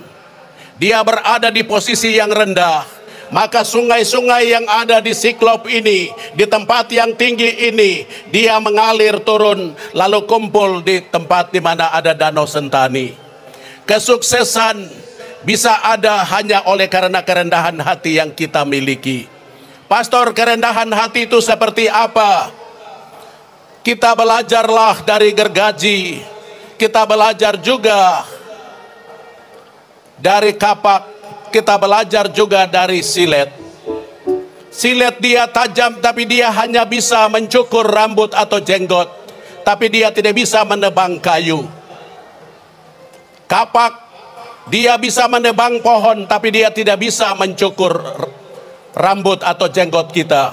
Dia berada di posisi yang rendah. Maka sungai-sungai yang ada di Siklop ini, di tempat yang tinggi ini, dia mengalir turun lalu kumpul di tempat di mana ada Danau Sentani. Kesuksesan bisa ada hanya oleh karena kerendahan hati yang kita miliki. Pastor, kerendahan hati itu seperti apa? Kita belajarlah dari gergaji, kita belajar juga dari kapak, kita belajar juga dari silet. Silet dia tajam tapi dia hanya bisa mencukur rambut atau jenggot, tapi dia tidak bisa menebang kayu. Kapak dia bisa menebang pohon, tapi dia tidak bisa mencukur rambut atau jenggot kita.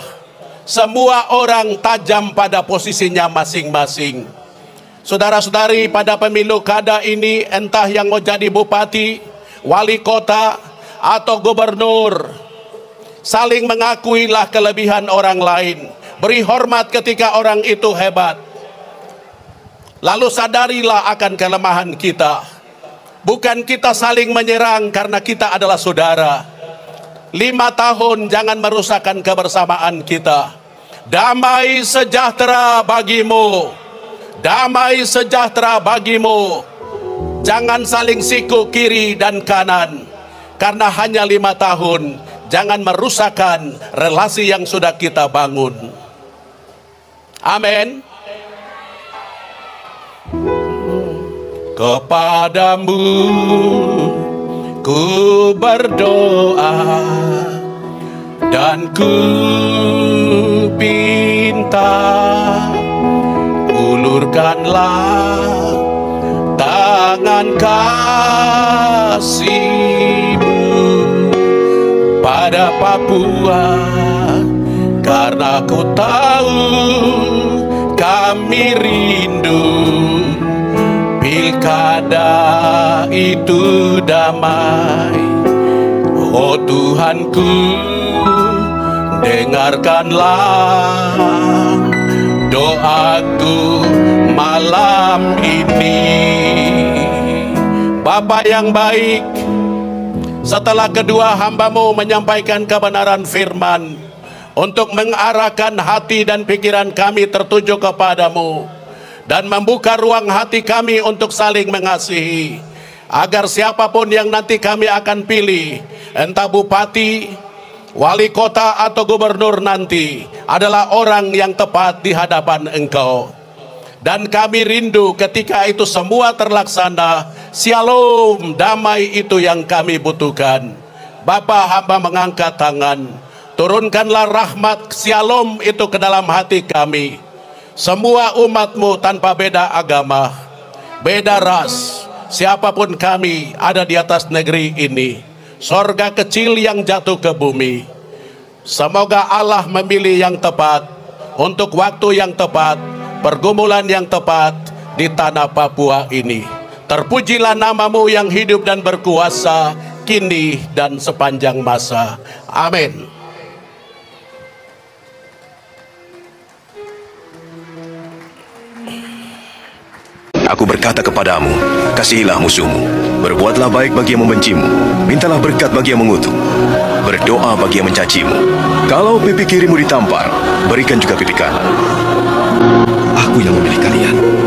Semua orang tajam pada posisinya masing-masing. Saudara-saudari, pada pemilu kada ini, entah yang mau jadi bupati, wali kota, atau gubernur, saling mengakuilah kelebihan orang lain. Beri hormat ketika orang itu hebat. Lalu sadarilah akan kelemahan kita. Bukan kita saling menyerang karena kita adalah saudara. 5 tahun jangan merusakkan kebersamaan kita. Damai sejahtera bagimu, damai sejahtera bagimu. Jangan saling siku kiri dan kanan, karena hanya 5 tahun. Jangan merusakkan relasi yang sudah kita bangun. Amin. Kepadamu ku berdoa dan ku pinta, ulurkanlah tangan kasih-Mu pada Papua, karena ku tahu kami rindu pilkada itu damai. Oh Tuhanku, dengarkanlah doaku malam ini. Bapa yang baik, setelah kedua hamba-Mu menyampaikan kebenaran firman untuk mengarahkan hati dan pikiran kami tertuju kepadamu dan membuka ruang hati kami untuk saling mengasihi, agar siapapun yang nanti kami akan pilih, entah bupati, wali kota atau gubernur nanti, adalah orang yang tepat di hadapan Engkau. Dan kami rindu ketika itu semua terlaksana, shalom, damai itu yang kami butuhkan. Bapa, hamba mengangkat tangan, turunkanlah rahmat shalom itu ke dalam hati kami. Semua umat-Mu tanpa beda agama, beda ras, siapapun kami ada di atas negeri ini, sorga kecil yang jatuh ke bumi. Semoga Allah memilih yang tepat, untuk waktu yang tepat, pergumulan yang tepat di tanah Papua ini. Terpujilah nama-Mu yang hidup dan berkuasa, kini dan sepanjang masa. Amin. Aku berkata kepadamu, kasihilah musuhmu, berbuatlah baik bagi yang membencimu, mintalah berkat bagi yang mengutuk, berdoa bagi yang mencacimu. Kalau pipi kirimu ditampar, berikan juga pipi kanan. Aku yang memilih kalian.